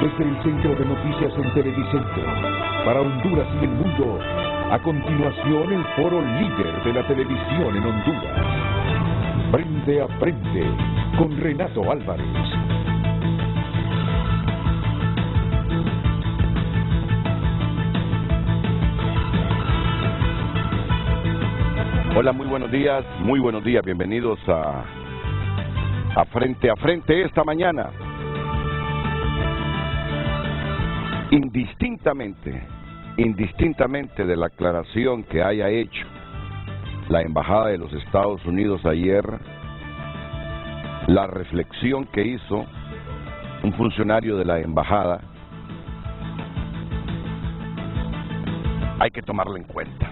Desde el Centro de Noticias en Televicentro, para Honduras y el mundo, a continuación el foro líder de la televisión en Honduras. Frente a Frente, con Renato Álvarez. Hola, muy buenos días, bienvenidos a Frente a Frente esta mañana. Indistintamente de la aclaración que haya hecho la Embajada de los Estados Unidos ayer, la reflexión que hizo un funcionario de la Embajada, hay que tomarla en cuenta.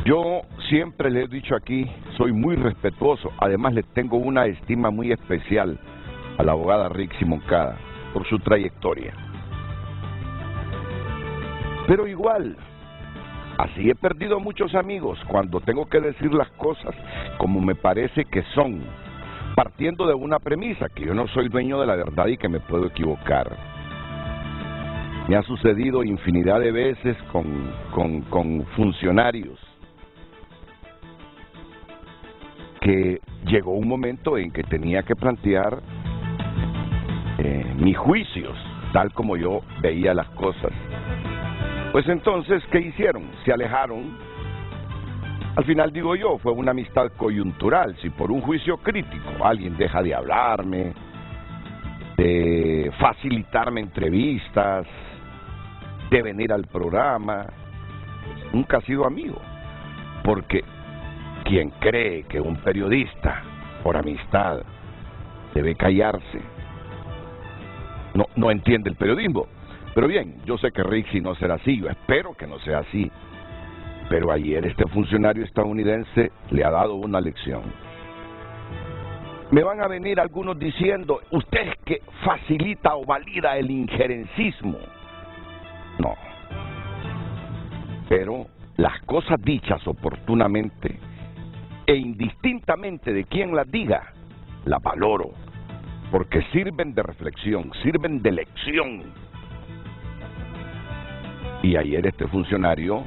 Yo siempre le he dicho aquí, soy muy respetuoso, además le tengo una estima muy especial a la abogada Rixi Moncada por su trayectoria. Pero igual, así he perdido muchos amigos cuando tengo que decir las cosas como me parece que son, partiendo de una premisa, que yo no soy dueño de la verdad y que me puedo equivocar. Me ha sucedido infinidad de veces con funcionarios que llegó un momento en que tenía que plantear mis juicios, tal como yo veía las cosas. Pues entonces, ¿qué hicieron? Se alejaron. Al final, digo yo, fue una amistad coyuntural. Si por un juicio crítico alguien deja de hablarme, de facilitarme entrevistas, de venir al programa, nunca ha sido amigo. Porque quien cree que un periodista, por amistad, debe callarse, no entiende el periodismo. Pero bien, yo sé que Rixi no será así, yo espero que no sea así. Pero ayer este funcionario estadounidense le ha dado una lección. Me van a venir algunos diciendo, usted es que facilita o valida el injerencismo. No. Pero las cosas dichas oportunamente e indistintamente de quien las diga, las valoro, porque sirven de reflexión, sirven de lección. Y ayer este funcionario,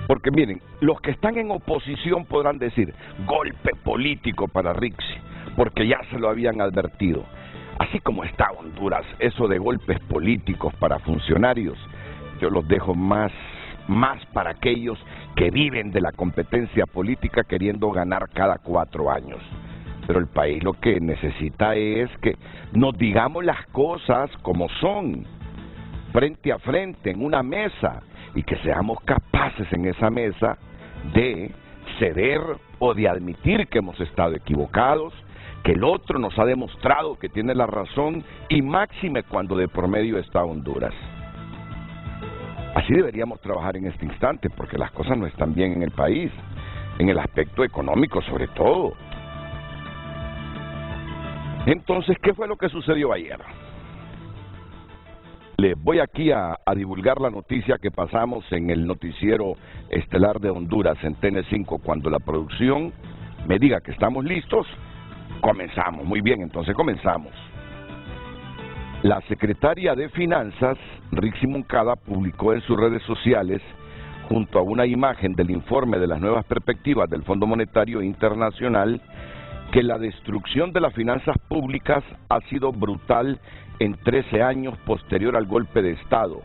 porque miren, los que están en oposición podrán decir, golpe político para Rixi, porque ya se lo habían advertido. Así como está Honduras, eso de golpes políticos para funcionarios, yo los dejo más para aquellos que viven de la competencia política queriendo ganar cada 4 años. Pero el país lo que necesita es que nos digamos las cosas como son, frente a frente, en una mesa, y que seamos capaces en esa mesa de ceder o de admitir que hemos estado equivocados, que el otro nos ha demostrado que tiene la razón, y máxime cuando de por medio está Honduras. Así deberíamos trabajar en este instante, porque las cosas no están bien en el país, en el aspecto económico sobre todo. Entonces, ¿qué fue lo que sucedió ayer? Les voy aquí a divulgar la noticia que pasamos en el noticiero estelar de Honduras en TN5. Cuando la producción me diga que estamos listos, comenzamos. Muy bien, entonces comenzamos. La secretaria de Finanzas, Rixi Moncada, publicó en sus redes sociales, junto a una imagen del informe de las nuevas perspectivas del Fondo Monetario Internacional, que la destrucción de las finanzas públicas ha sido brutal en 13 años posterior al golpe de Estado.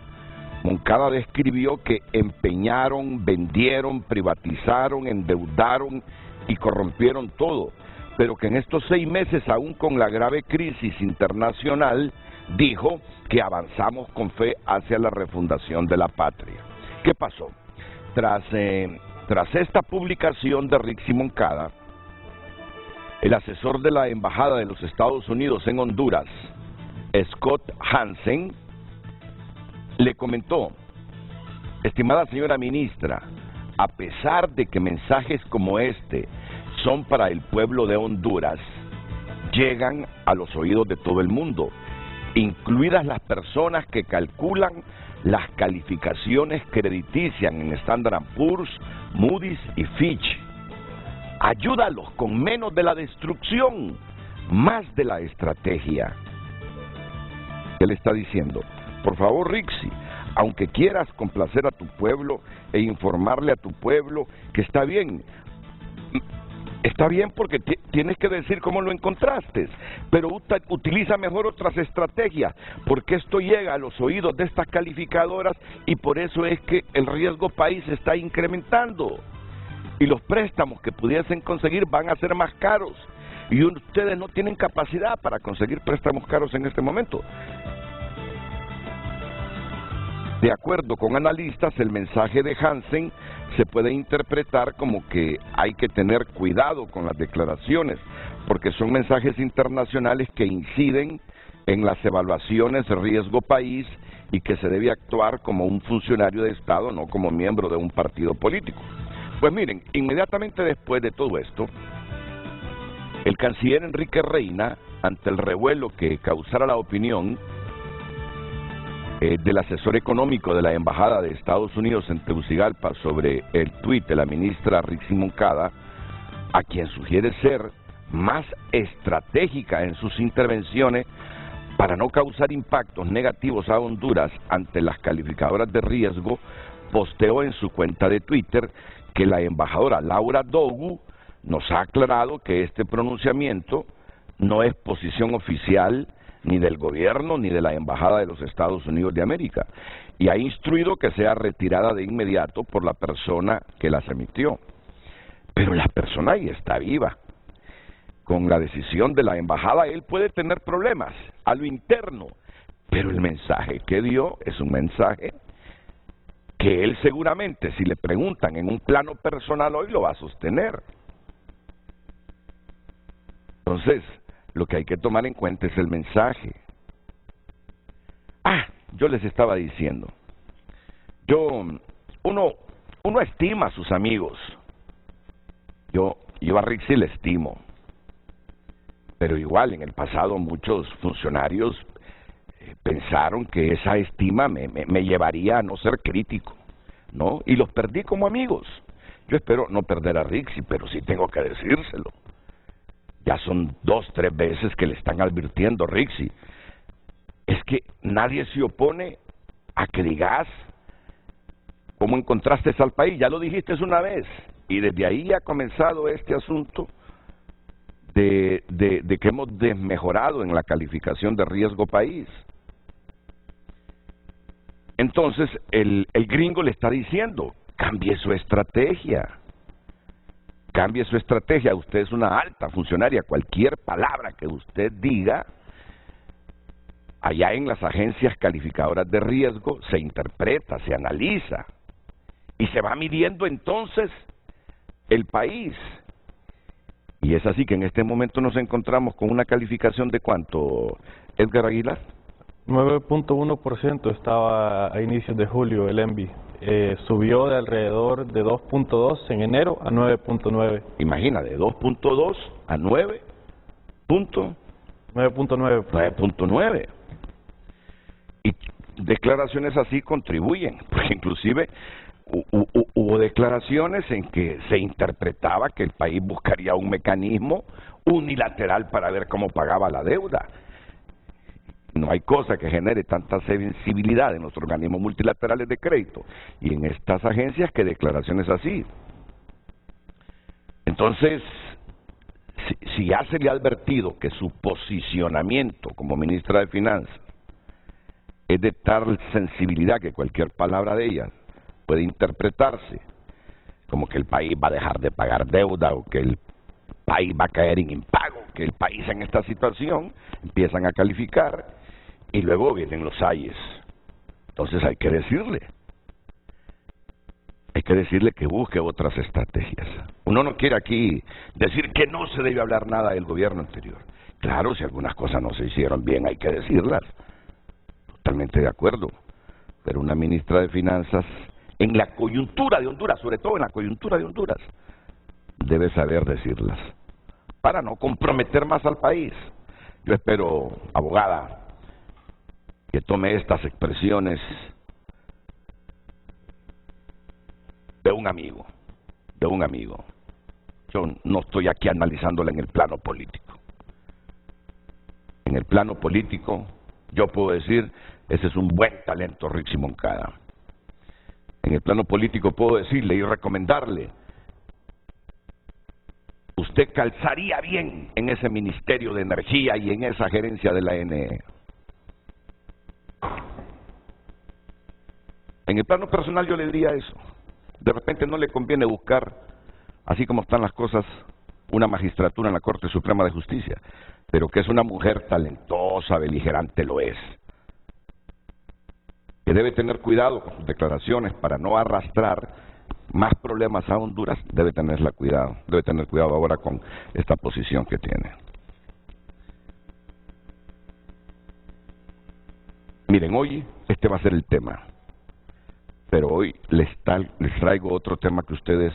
Moncada describió que empeñaron, vendieron, privatizaron, endeudaron y corrompieron todo, pero que en estos 6 meses, aún con la grave crisis internacional, dijo que avanzamos con fe hacia la refundación de la patria. ¿Qué pasó? Tras esta publicación de Rixi Moncada, el asesor de la Embajada de los Estados Unidos en Honduras, Scott Hansen, le comentó: estimada señora ministra, a pesar de que mensajes como este son para el pueblo de Honduras, llegan a los oídos de todo el mundo, incluidas las personas que calculan las calificaciones crediticias en Standard & Poor's, Moody's y Fitch. Ayúdalos con menos de la destrucción más de la estrategia. Él está diciendo, por favor, Rixi, aunque quieras complacer a tu pueblo e informarle a tu pueblo que está bien porque tienes que decir cómo lo encontraste, pero utiliza mejor otras estrategias, porque esto llega a los oídos de estas calificadoras y por eso es que el riesgo país se está incrementando y los préstamos que pudiesen conseguir van a ser más caros y ustedes no tienen capacidad para conseguir préstamos caros en este momento. De acuerdo con analistas, el mensaje de Hansen se puede interpretar como que hay que tener cuidado con las declaraciones, porque son mensajes internacionales que inciden en las evaluaciones de riesgo país y que se debe actuar como un funcionario de Estado, no como miembro de un partido político. Pues miren, inmediatamente después de todo esto, el canciller Enrique Reina, ante el revuelo que causara la opinión del asesor económico de la Embajada de Estados Unidos en Tegucigalpa sobre el tuit de la ministra Rixi Moncada, a quien sugiere ser más estratégica en sus intervenciones para no causar impactos negativos a Honduras ante las calificadoras de riesgo, posteó en su cuenta de Twitter que la embajadora Laura Dogu nos ha aclarado que este pronunciamiento no es posición oficial ni del gobierno ni de la Embajada de los Estados Unidos de América, y ha instruido que sea retirada de inmediato por la persona que las emitió. Pero la persona ahí está viva. Con la decisión de la Embajada él puede tener problemas a lo interno, pero el mensaje que dio es un mensaje que él seguramente, si le preguntan en un plano personal hoy, lo va a sostener. Entonces, lo que hay que tomar en cuenta es el mensaje. Yo les estaba diciendo, uno estima a sus amigos. Yo a Rixi le estimo, pero igual en el pasado muchos funcionarios pensaron que esa estima me llevaría a no ser crítico, ¿no? Y los perdí como amigos. Yo espero no perder a Rixi, pero sí tengo que decírselo. Ya son 2, 3 veces que le están advirtiendo, Rixi, es que nadie se opone a que digas cómo encontraste al país. Ya lo dijiste una vez, y desde ahí ha comenzado este asunto de que hemos desmejorado en la calificación de riesgo país. Entonces, el gringo le está diciendo, cambie su estrategia. Cambie su estrategia, usted es una alta funcionaria, cualquier palabra que usted diga, allá en las agencias calificadoras de riesgo, se interpreta, se analiza, y se va midiendo entonces el país. Y es así que en este momento nos encontramos con una calificación de ¿cuánto, Edgar Aguilar? 9.1% estaba a inicios de julio el ENVI. Subió de alrededor de 2.2 en enero a 9.9. Imagina, de 2.2 a 9.9. Y declaraciones así contribuyen, porque inclusive hubo declaraciones en que se interpretaba que el país buscaría un mecanismo unilateral para ver cómo pagaba la deuda. No hay cosa que genere tanta sensibilidad en los organismos multilaterales de crédito y en estas agencias que declaraciones así. Entonces, si ya se le ha advertido que su posicionamiento como ministra de Finanzas es de tal sensibilidad que cualquier palabra de ella puede interpretarse como que el país va a dejar de pagar deuda o que el país va a caer en impago, que el país en esta situación, empiezan a calificar y luego vienen los ayes. Entonces hay que decirle que busque otras estrategias. Uno no quiere aquí decir que no se debe hablar nada del gobierno anterior. Claro, si algunas cosas no se hicieron bien hay que decirlas, totalmente de acuerdo, pero una ministra de Finanzas en la coyuntura de Honduras, sobre todo en la coyuntura de Honduras, debe saber decirlas para no comprometer más al país. Yo espero, abogada, que tome estas expresiones de un amigo. Yo no estoy aquí analizándola en el plano político. En el plano político, yo puedo decir, ese es un buen talento, Rixi Moncada. En el plano político puedo decirle y recomendarle, usted calzaría bien en ese Ministerio de Energía y en esa gerencia de la ANE. En el plano personal yo le diría eso. De repente no le conviene buscar, así como están las cosas, una magistratura en la Corte Suprema de Justicia, pero que es una mujer talentosa, beligerante, lo es. Que debe tener cuidado con sus declaraciones para no arrastrar más problemas a Honduras, debe tener cuidado ahora con esta posición que tiene. Miren, hoy este va a ser el tema, pero hoy les traigo otro tema que ustedes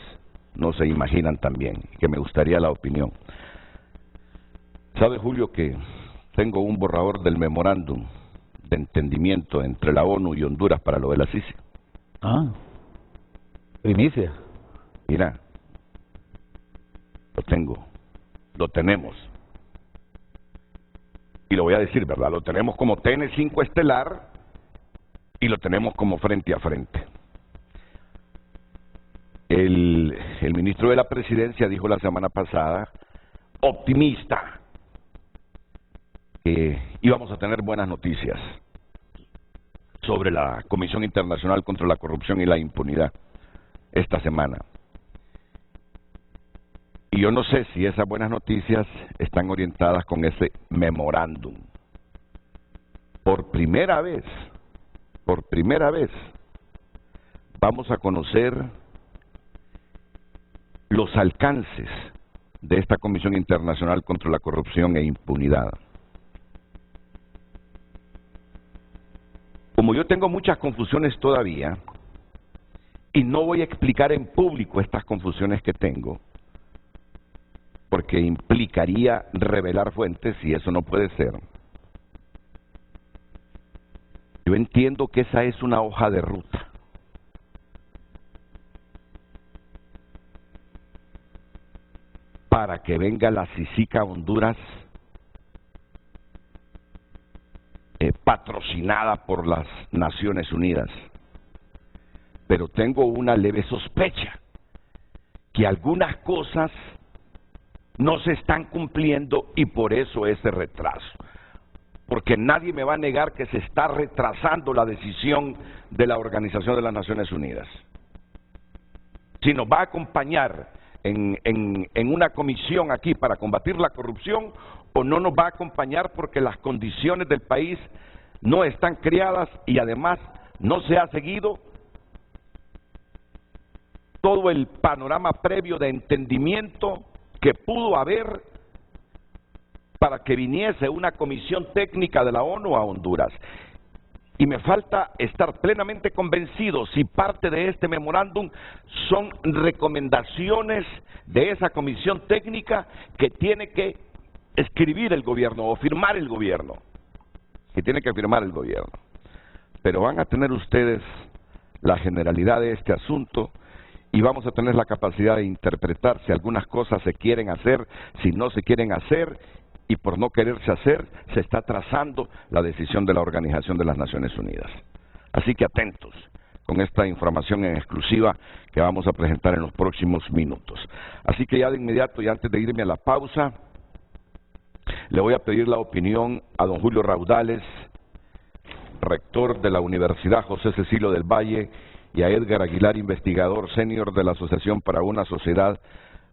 no se imaginan también, que me gustaría la opinión. ¿Sabe, Julio, que tengo un borrador del memorándum de entendimiento entre la ONU y Honduras para lo de la CICI? Ah, primicia. Mira, lo tenemos. Y lo voy a decir, ¿verdad? Lo tenemos como TN5 estelar y lo tenemos como frente a frente. El ministro de la Presidencia dijo la semana pasada, optimista, que íbamos a tener buenas noticias sobre la Comisión Internacional contra la Corrupción y la Impunidad esta semana. Y yo no sé si esas buenas noticias están orientadas con ese memorándum. Por primera vez, vamos a conocer los alcances de esta Comisión Internacional contra la Corrupción e Impunidad. Como yo tengo muchas confusiones todavía, y no voy a explicar en público estas confusiones que tengo, porque implicaría revelar fuentes y eso no puede ser. Yo entiendo que esa es una hoja de ruta. Para que venga la CICIG a Honduras, patrocinada por las Naciones Unidas. Pero tengo una leve sospecha que algunas cosas no se están cumpliendo y por eso ese retraso. Porque nadie me va a negar que se está retrasando la decisión de la Organización de las Naciones Unidas. Si nos va a acompañar en una comisión aquí para combatir la corrupción o no nos va a acompañar porque las condiciones del país no están creadas y además no se ha seguido todo el panorama previo de entendimiento que pudo haber para que viniese una comisión técnica de la ONU a Honduras. Y me falta estar plenamente convencido si parte de este memorándum son recomendaciones de esa comisión técnica que tiene que escribir el gobierno o firmar el gobierno. Que tiene que firmar el gobierno. Pero van a tener ustedes la generalidad de este asunto y vamos a tener la capacidad de interpretar si algunas cosas se quieren hacer, si no se quieren hacer, y por no quererse hacer, se está trazando la decisión de la Organización de las Naciones Unidas. Así que atentos con esta información en exclusiva que vamos a presentar en los próximos minutos. Así que ya de inmediato, y antes de irme a la pausa, le voy a pedir la opinión a don Julio Raudales, rector de la Universidad José Cecilio del Valle, y a Edgar Aguilar, investigador senior de la Asociación para una Sociedad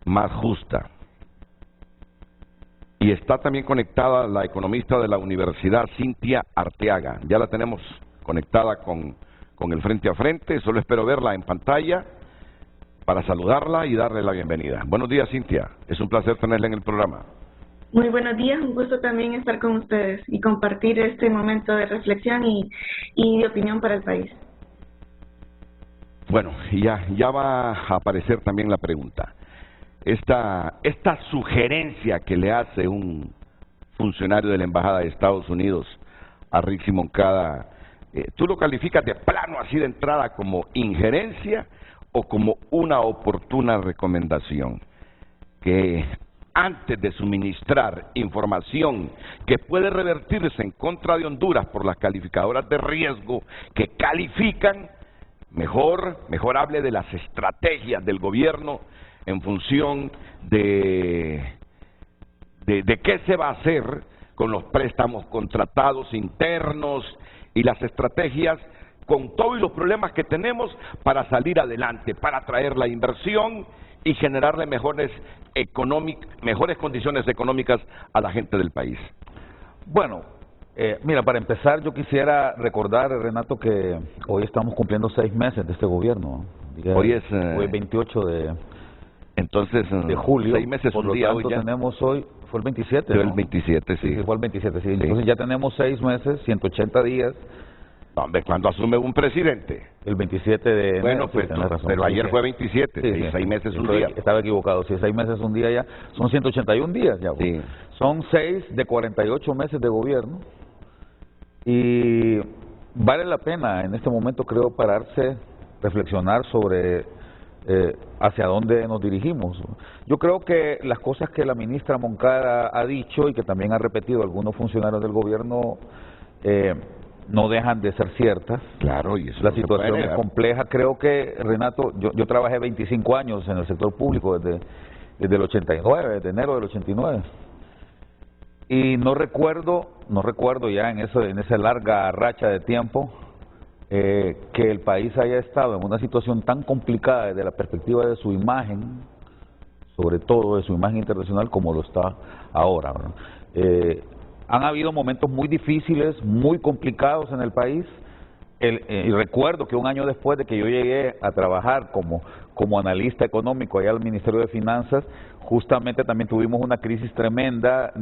Más Justa. Y está también conectada la economista de la universidad, Cintia Arteaga. Ya la tenemos conectada con el frente a frente, solo espero verla en pantalla para saludarla y darle la bienvenida. Buenos días, Cintia, es un placer tenerla en el programa. Muy buenos días, un gusto también estar con ustedes y compartir este momento de reflexión y de opinión para el país. Bueno, ya va a aparecer también la pregunta. Esta sugerencia que le hace un funcionario de la Embajada de Estados Unidos a Rixi Moncada, ¿tú lo calificas de plano así de entrada como injerencia o como una oportuna recomendación? Que antes de suministrar información que puede revertirse en contra de Honduras por las calificadoras de riesgo que califican, mejor hable de las estrategias del gobierno en función de qué se va a hacer con los préstamos contratados internos y las estrategias con todos los problemas que tenemos para salir adelante, para atraer la inversión y generarle mejores condiciones económicas a la gente del país. Bueno, mira, para empezar yo quisiera recordar, Renato, que hoy estamos cumpliendo 6 meses de este gobierno. Hoy es 28 de julio. 6 meses por un lo día tanto, hoy ya. Tenemos hoy, fue el 27, Fue ¿no? el 27, sí. Sí, fue el 27, sí. Sí. Entonces ya tenemos 6 meses, 180 días. No, hombre, cuando asume un presidente. El 27 de enero. Bueno, sí, pues, tenés razón. pero ayer Sí, fue 27, sí, sí, sí. 6 meses un Estoy- día. Estaba equivocado, sí, 6 meses un día ya. Son 181 días ya. Sí. Son 6 de 48 meses de gobierno. Y vale la pena en este momento, creo, pararse, reflexionar sobre hacia dónde nos dirigimos. Yo creo que las cosas que la ministra Moncada ha dicho y que también han repetido algunos funcionarios del gobierno no dejan de ser ciertas. Claro, y eso La no se puede situación es negar. compleja. Creo que, Renato, yo trabajé 25 años en el sector público desde el 89, desde enero del 89. Y no recuerdo ya en esa larga racha de tiempo que el país haya estado en una situación tan complicada desde la perspectiva de su imagen, sobre todo de su imagen internacional, como lo está ahora, ¿verdad? Han habido momentos muy difíciles, muy complicados en el país. Y recuerdo que un año después de que yo llegué a trabajar como analista económico allá al Ministerio de Finanzas, justamente también tuvimos una crisis tremenda,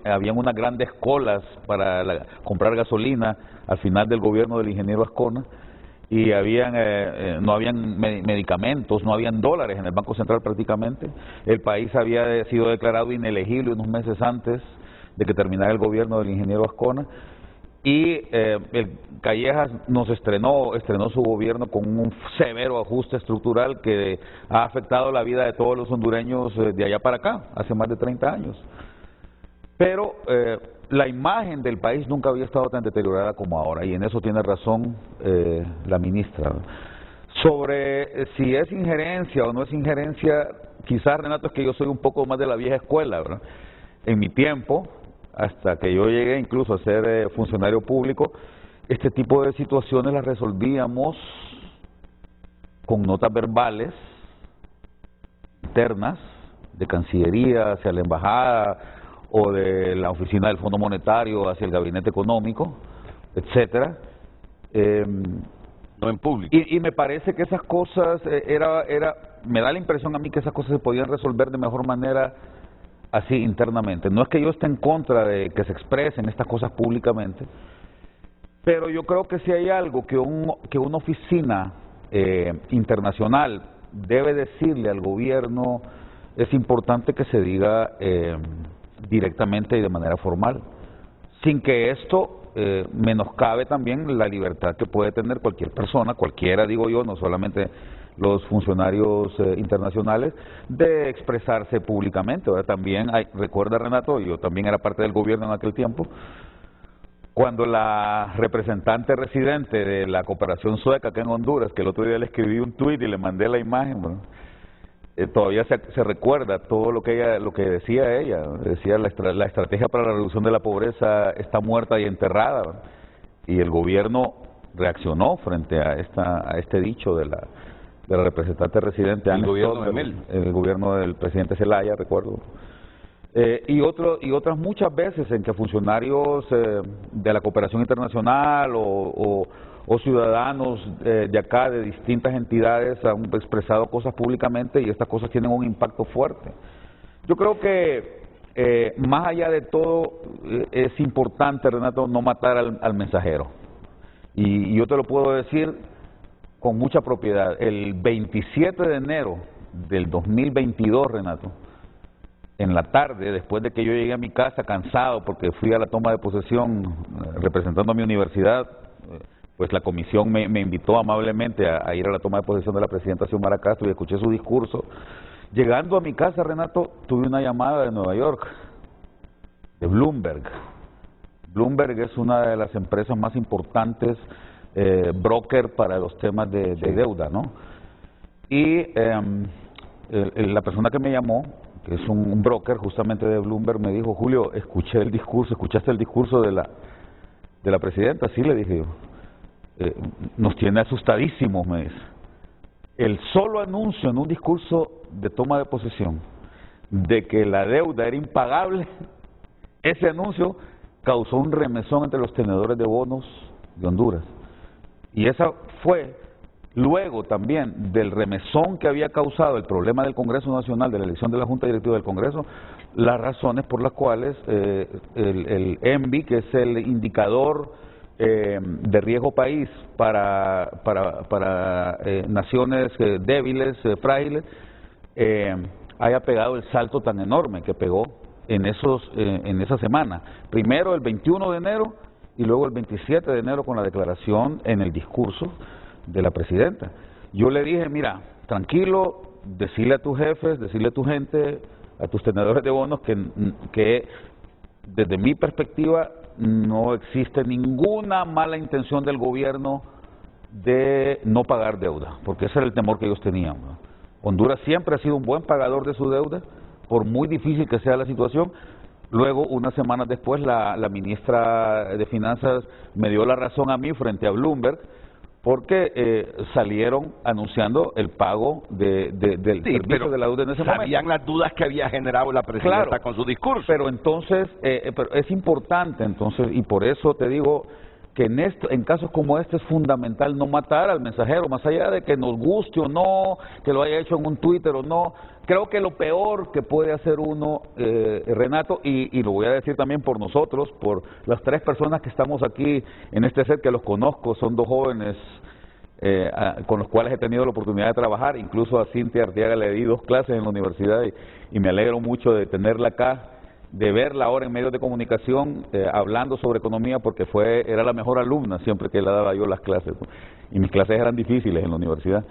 habían unas grandes colas para comprar gasolina al final del gobierno del ingeniero Azcona, y no habían medicamentos, no habían dólares en el Banco Central prácticamente. El país había sido declarado inelegible unos meses antes de que terminara el gobierno del ingeniero Azcona. Y el Callejas estrenó su gobierno con un severo ajuste estructural que ha afectado la vida de todos los hondureños de allá para acá, hace más de 30 años. Pero la imagen del país nunca había estado tan deteriorada como ahora, y en eso tiene razón la ministra. Sobre si es injerencia o no es injerencia, quizás, Renato, es que yo soy un poco más de la vieja escuela, ¿verdad? En mi tiempo, hasta que yo llegué incluso a ser funcionario público, este tipo de situaciones las resolvíamos con notas verbales internas de Cancillería hacia la Embajada o de la Oficina del Fondo Monetario hacia el Gabinete Económico, etcétera. No en público. Y me parece que esas cosas, me da la impresión a mí que esas cosas se podían resolver de mejor manera así internamente. No es que yo esté en contra de que se expresen estas cosas públicamente, pero yo creo que si hay algo que una oficina internacional debe decirle al gobierno, es importante que se diga directamente y de manera formal, sin que esto menoscabe también la libertad que puede tener cualquier persona, cualquiera digo yo, no solamente los funcionarios internacionales, de expresarse públicamente. Ahora también recuerda, Renato, yo también era parte del gobierno en aquel tiempo, cuando la representante residente de la cooperación sueca acá en Honduras, que el otro día le escribí un tuit y le mandé la imagen, bueno, todavía se recuerda todo lo que decía ella. Decía la estrategia para la reducción de la pobreza está muerta y enterrada, ¿verdad? Y el gobierno reaccionó frente a este dicho de la representante residente. El gobierno de Mel. El gobierno del presidente Zelaya, recuerdo. Y otras muchas veces en que funcionarios de la cooperación internacional o ciudadanos de acá, de distintas entidades, han expresado cosas públicamente y estas cosas tienen un impacto fuerte. Yo creo que más allá de todo es importante, Renato, no matar al mensajero. Y yo te lo puedo decir con mucha propiedad. El 27 de enero del 2022, Renato, en la tarde, después de que yo llegué a mi casa cansado porque fui a la toma de posesión representando a mi universidad, pues la comisión me invitó amablemente a ir a la toma de posesión de la presidenta Xiomara Castro y escuché su discurso Llegando a mi casa, Renato, tuve una llamada de Nueva York, de Bloomberg. Bloomberg es una de las empresas más importantes, broker para los temas de deuda, ¿no? Y la persona que me llamó, que es un broker justamente de Bloomberg, me dijo: Julio, ¿escuchaste el discurso de la presidenta? Sí, le dije yo. Nos tiene asustadísimos, me dice. El solo anuncio en un discurso de toma de posesión de que la deuda era impagable, ese anuncio causó un remesón entre los tenedores de bonos de Honduras. Y esa fue, luego también del remesón que había causado el problema del Congreso Nacional, de la elección de la Junta Directiva del Congreso, las razones por las cuales el ENVI, que es el indicador de riesgo país para naciones débiles, frágiles, haya pegado el salto tan enorme que pegó en esa semana. Primero el 21 de enero y luego el 27 de enero con la declaración en el discurso de la presidenta. Yo le dije: mira, tranquilo, decirle a tus jefes, decirle a tu gente, a tus tenedores de bonos que desde mi perspectiva no existe ninguna mala intención del gobierno de no pagar deuda, porque ese era el temor que ellos tenían, ¿no? Honduras siempre ha sido un buen pagador de su deuda, por muy difícil que sea la situación. Luego, unas semanas después, la ministra de Finanzas me dio la razón a mí frente a Bloomberg, porque salieron anunciando el pago del servicio de la deuda en ese momento. Sabían las dudas que había generado la presidenta, claro, con su discurso. Pero entonces, pero es importante, entonces, y por eso te digo que en casos como este es fundamental no matar al mensajero, más allá de que nos guste o no, que lo haya hecho en un Twitter o no. Creo que lo peor que puede hacer uno, Renato, y lo voy a decir también por nosotros, por las 3 personas que estamos aquí en este set, que los conozco, son 2 jóvenes con los cuales he tenido la oportunidad de trabajar. Incluso a Cintia Arteaga le di 2 clases en la universidad y me alegro mucho de tenerla acá, de verla ahora en medios de comunicación hablando sobre economía, porque era la mejor alumna siempre que le daba yo las clases, ¿no? Y mis clases eran difíciles en la universidad.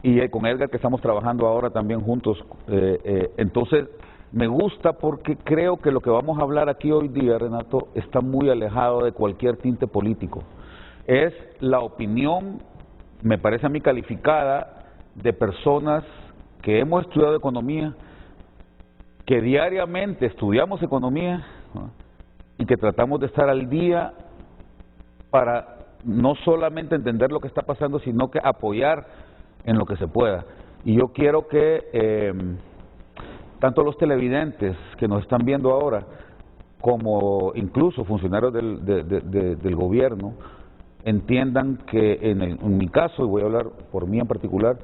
Y con Edgar, que estamos trabajando ahora también juntos. Entonces, me gusta porque creo que lo que vamos a hablar aquí hoy día, Renato, está muy alejado de cualquier tinte político. Es la opinión, me parece a mí, calificada de personas que hemos estudiado economía, que diariamente estudiamos economía, ¿no? Y que tratamos de estar al día para no solamente entender lo que está pasando, sino que apoyar en lo que se pueda. Y yo quiero que tanto los televidentes que nos están viendo ahora, como incluso funcionarios del gobierno, entiendan que en mi caso, y voy a hablar por mí en particular,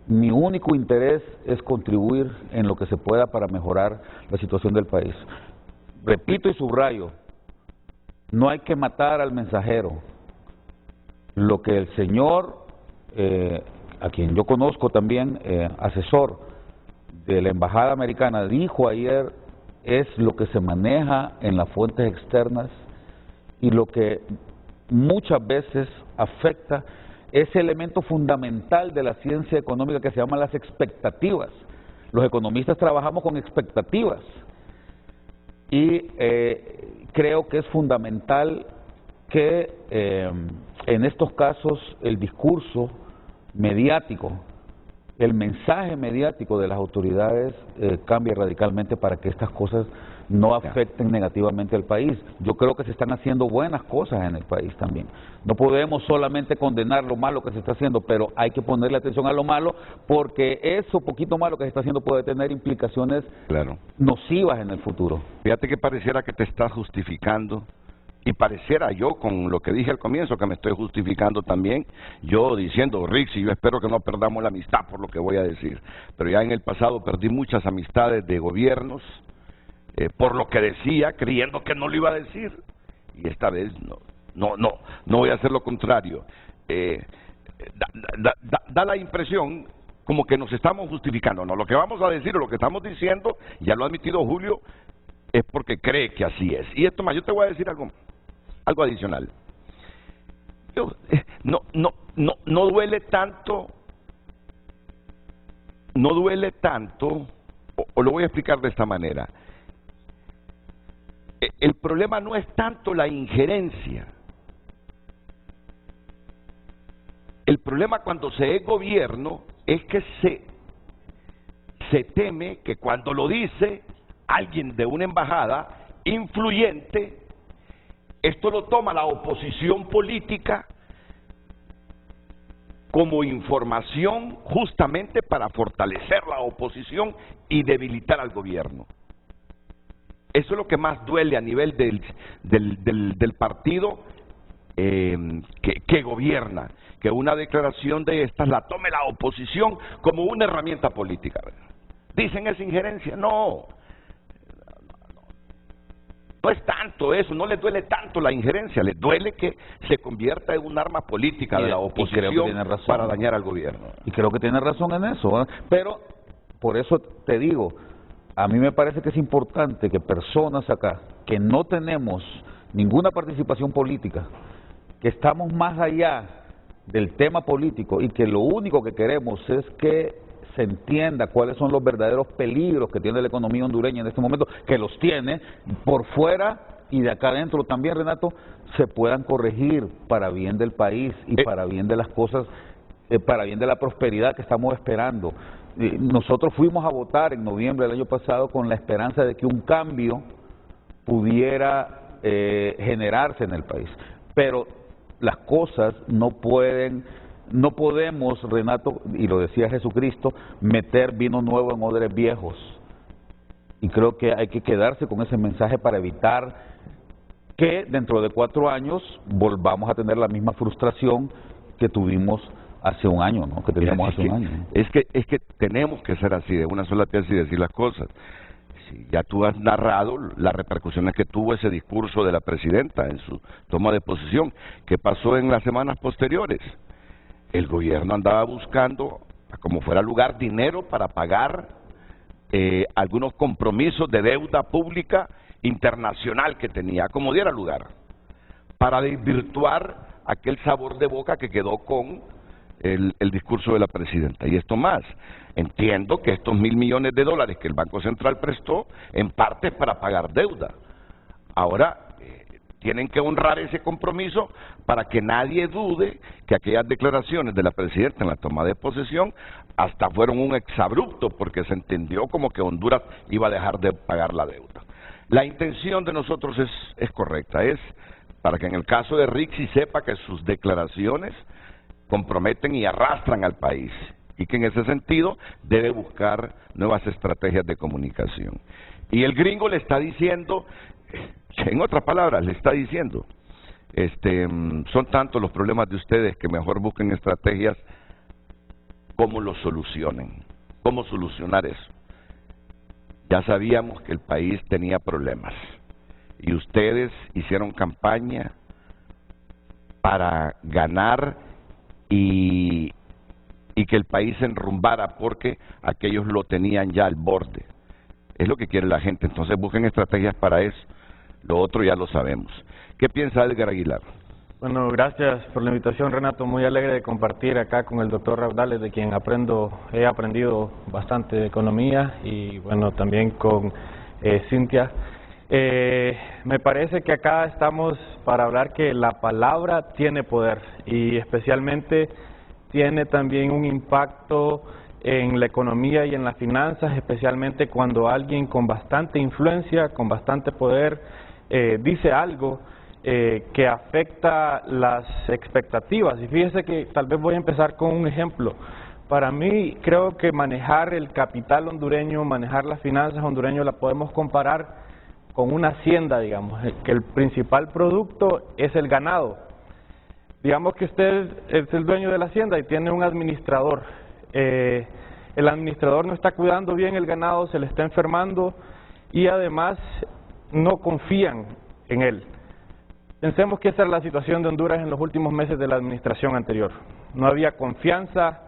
mi único interés es contribuir en lo que se pueda para mejorar la situación del país. Repito y subrayo, no hay que matar al mensajero. Lo que el señor, a quien yo conozco también, asesor de la Embajada Americana, dijo ayer, es lo que se maneja en las fuentes externas y lo que muchas veces afecta ese elemento fundamental de la ciencia económica que se llama las expectativas. Los economistas trabajamos con expectativas y creo que es fundamental que en estos casos el discurso mediático, el mensaje mediático de las autoridades cambie radicalmente para que estas cosas no afecten negativamente al país. Yo creo que se están haciendo buenas cosas en el país también. No podemos solamente condenar lo malo que se está haciendo, pero hay que ponerle atención a lo malo, porque eso poquito malo que se está haciendo puede tener implicaciones nocivas en el futuro. Fíjate que pareciera que te estás justificando, y pareciera yo, con lo que dije al comienzo, que me estoy justificando también, yo diciendo: Rixi, yo espero que no perdamos la amistad por lo que voy a decir, pero ya en el pasado perdí muchas amistades de gobiernos, por lo que decía, creyendo que no lo iba a decir, y esta vez no voy a hacer lo contrario. Da la impresión como que nos estamos justificando. No, lo que vamos a decir o lo que estamos diciendo, ya lo ha admitido Julio, es porque cree que así es. Y esto más, yo te voy a decir algo adicional. No duele tanto no duele tanto, o lo voy a explicar de esta manera. El problema no es tanto la injerencia. El problema cuando se es gobierno es que se teme que cuando lo dice alguien de una embajada influyente, esto lo toma la oposición política como información justamente para fortalecer la oposición y debilitar al gobierno. Eso es lo que más duele a nivel del partido que gobierna, que una declaración de estas la tome la oposición como una herramienta política. Dicen es injerencia, no es tanto eso, no les duele tanto la injerencia, les duele que se convierta en un arma política de la oposición para dañar al gobierno. Y creo que tiene razón en eso, ¿eh? Pero por eso te digo, a mí me parece que es importante que personas acá que no tenemos ninguna participación política, que estamos más allá del tema político y que lo único que queremos es que se entienda cuáles son los verdaderos peligros que tiene la economía hondureña en este momento, que los tiene por fuera y de acá adentro también, Renato, se puedan corregir para bien del país y para bien de las cosas, para bien de la prosperidad que estamos esperando. Nosotros fuimos a votar en noviembre del año pasado con la esperanza de que un cambio pudiera generarse en el país, pero las cosas no podemos, Renato, y lo decía Jesucristo, meter vino nuevo en odres viejos. Y creo que hay que quedarse con ese mensaje para evitar que dentro de 4 años volvamos a tener la misma frustración que tuvimos hace un año, ¿no? Que teníamos hace un año, ¿no? Es que tenemos que ser así, de una sola pieza y decir las cosas. Si ya tú has narrado las repercusiones que tuvo ese discurso de la presidenta en su toma de posesión, que pasó en las semanas posteriores. El gobierno andaba buscando, como fuera lugar, dinero para pagar algunos compromisos de deuda pública internacional que tenía, como diera lugar, para desvirtuar aquel sabor de boca que quedó con el discurso de la presidenta. Y esto más, entiendo que estos $1.000 millones que el Banco Central prestó, en parte es para pagar deuda. Ahora, tienen que honrar ese compromiso para que nadie dude que aquellas declaraciones de la presidenta en la toma de posesión hasta fueron un exabrupto, porque se entendió como que Honduras iba a dejar de pagar la deuda. La intención de nosotros es correcta, es para que en el caso de Rixi sepa que sus declaraciones comprometen y arrastran al país, y que en ese sentido debe buscar nuevas estrategias de comunicación. Y el gringo le está diciendo, en otras palabras, le está diciendo, son tantos los problemas de ustedes que mejor busquen estrategias cómo los solucionen, cómo solucionar eso. Ya sabíamos que el país tenía problemas y ustedes hicieron campaña para ganar y que el país se enrumbara porque aquellos lo tenían ya al borde. Es lo que quiere la gente, entonces busquen estrategias para eso. Lo otro ya lo sabemos. ¿Qué piensa Edgar Aguilar? Bueno, gracias por la invitación, Renato. Muy alegre de compartir acá con el doctor Raudales, de quien he aprendido bastante de economía, y bueno, también con Cintia. Me parece que acá estamos para hablar que la palabra tiene poder, y especialmente tiene también un impacto en la economía y en las finanzas, especialmente cuando alguien con bastante influencia, con bastante poder, dice algo que afecta las expectativas. Y fíjese que tal vez voy a empezar con un ejemplo. Para mí, creo que manejar el capital hondureño, manejar las finanzas hondureñas, la podemos comparar con una hacienda, digamos, que el principal producto es el ganado. Digamos que usted es el dueño de la hacienda y tiene un administrador. El administrador no está cuidando bien el ganado, se le está enfermando y además no confían en él. Pensemos que esa es la situación de Honduras en los últimos meses de la administración anterior. No había confianza,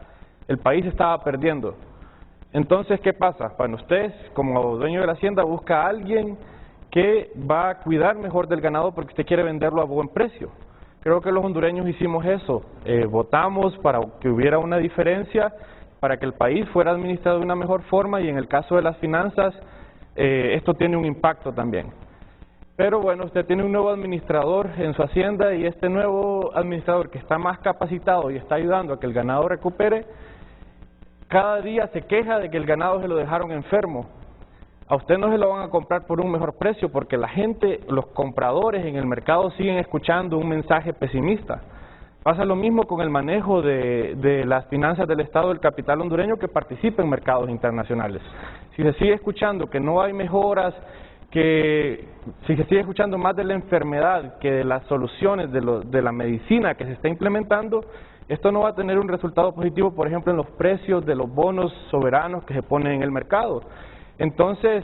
el país estaba perdiendo. Entonces, ¿qué pasa? Bueno, usted, como dueño de la hacienda, busca a alguien que va a cuidar mejor del ganado porque usted quiere venderlo a buen precio. Creo que los hondureños hicimos eso, votamos para que hubiera una diferencia para que el país fuera administrado de una mejor forma, y en el caso de las finanzas, esto tiene un impacto también. Pero bueno, usted tiene un nuevo administrador en su hacienda, y este nuevo administrador, que está más capacitado y está ayudando a que el ganado recupere, cada día se queja de que el ganado se lo dejaron enfermo. A usted no se lo van a comprar por un mejor precio, porque la gente, los compradores en el mercado siguen escuchando un mensaje pesimista. Pasa lo mismo con el manejo de las finanzas del Estado del capital hondureño que participa en mercados internacionales. Si se sigue escuchando que no hay mejoras, que si se sigue escuchando más de la enfermedad que de las soluciones de la medicina que se está implementando, esto no va a tener un resultado positivo, por ejemplo, en los precios de los bonos soberanos que se ponen en el mercado. Entonces,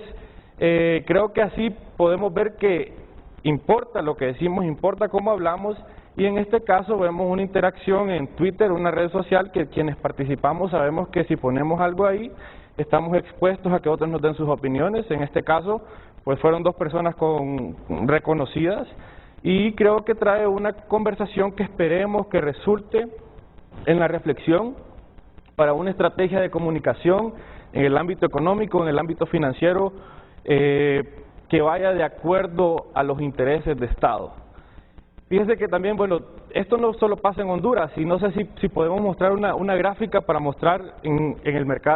creo que así podemos ver que importa lo que decimos, importa cómo hablamos, y en este caso vemos una interacción en Twitter, una red social, que quienes participamos sabemos que si ponemos algo ahí, estamos expuestos a que otros nos den sus opiniones. En este caso, pues fueron dos personas reconocidas, y creo que trae una conversación que esperemos que resulte en la reflexión para una estrategia de comunicación en el ámbito económico, en el ámbito financiero, que vaya de acuerdo a los intereses de Estado. Fíjense que también, bueno, esto no solo pasa en Honduras, y no sé si podemos mostrar una gráfica para mostrar en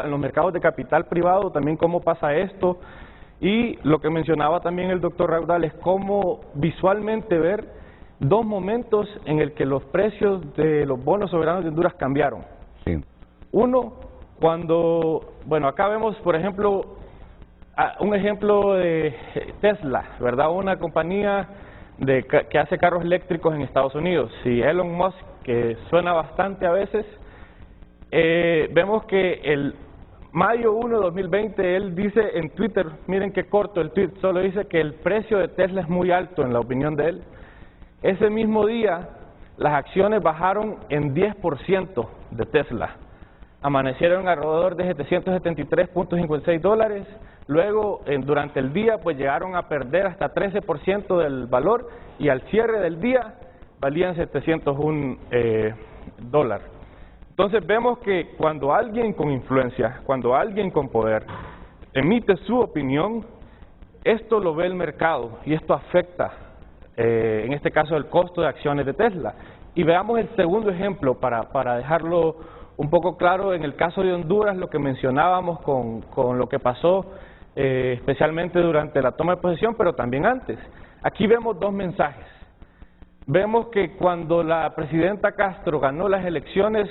los mercados de capital privado también cómo pasa esto, y lo que mencionaba también el doctor Raudal es cómo visualmente ver dos momentos en el que los precios de los bonos soberanos de Honduras cambiaron. Sí. Uno, cuando, bueno, acá vemos, por ejemplo, un ejemplo de Tesla, ¿verdad? Una compañía que hace carros eléctricos en Estados Unidos. Y Elon Musk, que suena bastante a veces, vemos que el mayo 1 de 2020, él dice en Twitter, miren qué corto el tweet, solo dice que el precio de Tesla es muy alto en la opinión de él. Ese mismo día, las acciones bajaron en 10% de Tesla. Amanecieron alrededor de $773.56. Luego, durante el día, pues llegaron a perder hasta 13% del valor, y al cierre del día valían $701. Entonces vemos que cuando alguien con influencia, cuando alguien con poder emite su opinión, esto lo ve el mercado y esto afecta, en este caso, el costo de acciones de Tesla. Y veamos el segundo ejemplo para dejarlo un poco claro. En el caso de Honduras, lo que mencionábamos con lo que pasó, especialmente durante la toma de posesión, pero también antes. Aquí vemos dos mensajes. Vemos que cuando la presidenta Castro ganó las elecciones,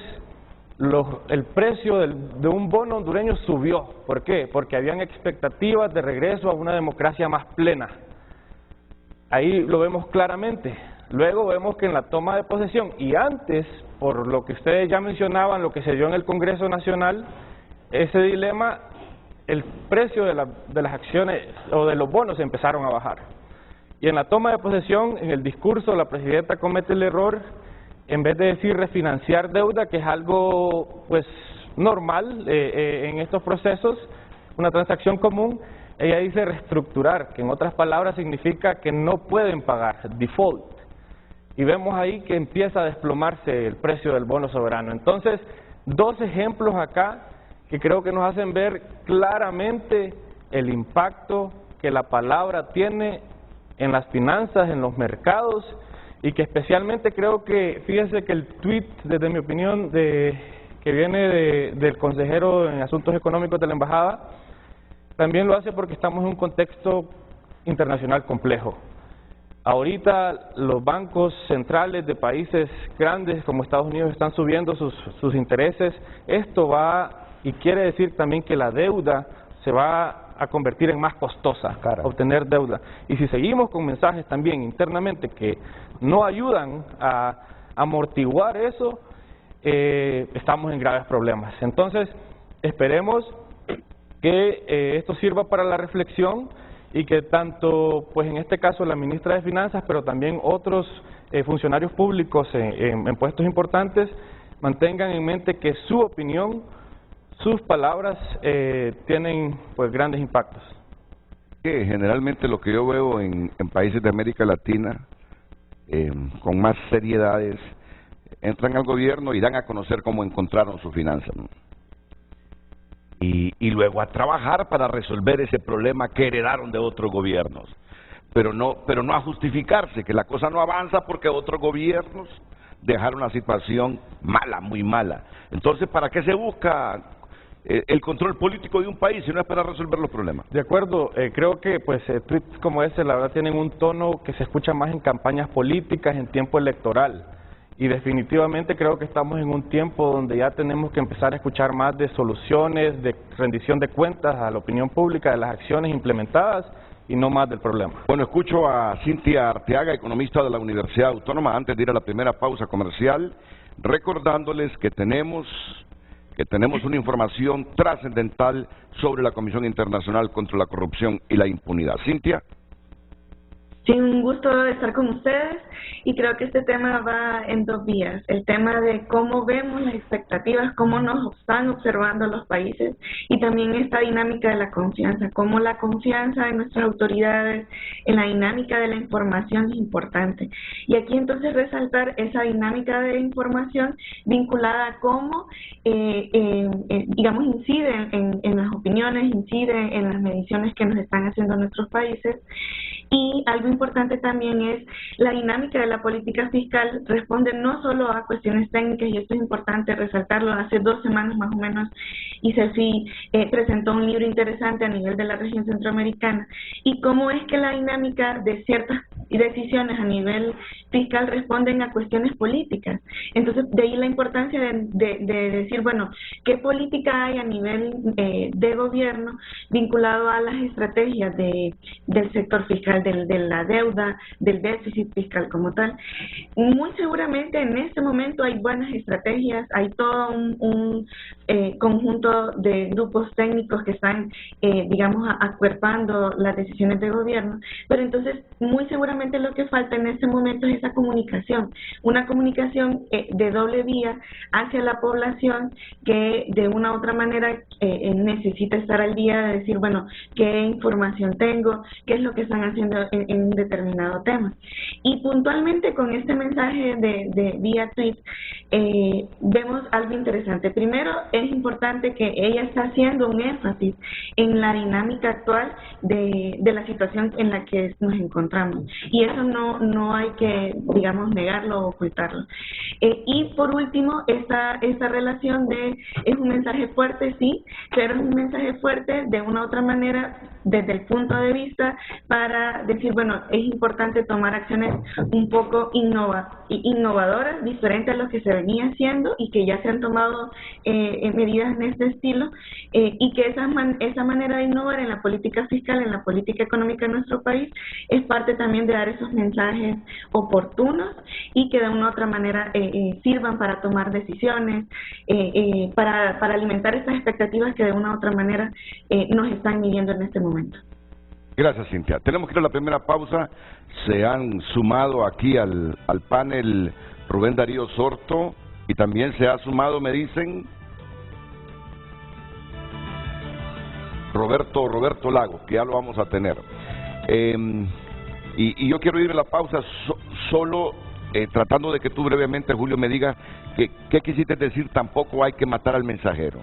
el precio de un bono hondureño subió. ¿Por qué? Porque habían expectativas de regreso a una democracia más plena. Ahí lo vemos claramente. Luego vemos que en la toma de posesión, y antes, por lo que ustedes ya mencionaban, lo que se dio en el Congreso Nacional, ese dilema, el precio de las acciones o de los bonos empezaron a bajar. Y en la toma de posesión, en el discurso, la presidenta comete el error, en vez de decir refinanciar deuda, que es algo pues normal en estos procesos, una transacción común, ella dice reestructurar, que en otras palabras significa que no pueden pagar, default. Y vemos ahí que empieza a desplomarse el precio del bono soberano. Entonces, dos ejemplos acá que creo que nos hacen ver claramente el impacto que la palabra tiene en las finanzas, en los mercados, y que especialmente creo que, fíjense que el tweet, desde mi opinión, que viene del consejero en Asuntos Económicos de la Embajada, también lo hace porque estamos en un contexto internacional complejo. Ahorita los bancos centrales de países grandes como Estados Unidos están subiendo sus intereses. Esto va y quiere decir también que la deuda se va a convertir en más costosa, obtener deuda. Y si seguimos con mensajes también internamente que no ayudan a amortiguar eso, estamos en graves problemas. Entonces, esperemos que esto sirva para la reflexión y que tanto, pues en este caso la ministra de Finanzas, pero también otros funcionarios públicos en puestos importantes, mantengan en mente que su opinión, sus palabras tienen pues grandes impactos. Generalmente lo que yo veo en países de América Latina, con más seriedades, entran al gobierno y dan a conocer cómo encontraron sus finanzas, ¿no? y luego a trabajar para resolver ese problema que heredaron de otros gobiernos. Pero no a justificarse, que la cosa no avanza porque otros gobiernos dejaron la situación mala, muy mala. Entonces, ¿para qué se busca el control político de un país si no es para resolver los problemas? De acuerdo, creo que pues tweets como ese la verdad tienen un tono que se escucha más en campañas políticas, en tiempo electoral. Y definitivamente creo que estamos en un tiempo donde ya tenemos que empezar a escuchar más de soluciones, de rendición de cuentas a la opinión pública, de las acciones implementadas y no más del problema. Bueno, escucho a Cintia Arteaga, economista de la Universidad Autónoma, antes de ir a la primera pausa comercial, recordándoles que tenemos una información trascendental sobre la Comisión Internacional contra la Corrupción y la Impunidad. Cintia. Sí, un gusto estar con ustedes y creo que este tema va en dos vías. El tema de cómo vemos las expectativas, cómo nos están observando los países y también esta dinámica de la confianza, cómo la confianza en nuestras autoridades, en la dinámica de la información es importante. Y aquí entonces resaltar esa dinámica de información vinculada a cómo, digamos, incide en las opiniones, incide en las mediciones que nos están haciendo nuestros países. Y algo importante también es la dinámica de la política fiscal responde no solo a cuestiones técnicas, y esto es importante resaltarlo. Hace 2 semanas más o menos ICEFI presentó un libro interesante a nivel de la región centroamericana y cómo es que la dinámica de ciertas decisiones a nivel fiscal responden a cuestiones políticas. Entonces, de ahí la importancia de decir, bueno, ¿qué política hay a nivel de gobierno vinculado a las estrategias del sector fiscal, de la deuda, del déficit fiscal como tal? Muy seguramente en este momento hay buenas estrategias, hay todo un conjunto de grupos técnicos que están, digamos, acuerpando las decisiones de gobierno, pero entonces muy seguramente lo que falta en este momento es esa comunicación, una comunicación de doble vía hacia la población que de una u otra manera necesita estar al día de decir, bueno, qué información tengo, qué es lo que están haciendo en un determinado tema. Y puntualmente con este mensaje de vía tweet, vemos algo interesante. Primero, es importante que ella está haciendo un énfasis en la dinámica actual de la situación en la que nos encontramos. Y eso no hay que, digamos, negarlo o ocultarlo. Y por último, esta relación es un mensaje fuerte, sí, pero es un mensaje fuerte de una u otra manera desde el punto de vista para decir, bueno, es importante tomar acciones un poco innovadoras, diferentes a lo que se venía haciendo y que ya se han tomado medidas en este estilo, y que esa manera de innovar en la política fiscal, en la política económica de nuestro país, es parte también de dar esos mensajes oportunos y que de una u otra manera sirvan para tomar decisiones, para alimentar esas expectativas que de una u otra manera nos están midiendo en este momento. Gracias, Cintia. Tenemos que ir a la primera pausa. Se han sumado aquí al panel Rubén Darío Sorto y también se ha sumado, me dicen, Roberto Lagos, que ya lo vamos a tener. Y yo quiero ir a la pausa solo tratando de que tú brevemente, Julio, me digas qué quisiste decir, tampoco hay que matar al mensajero.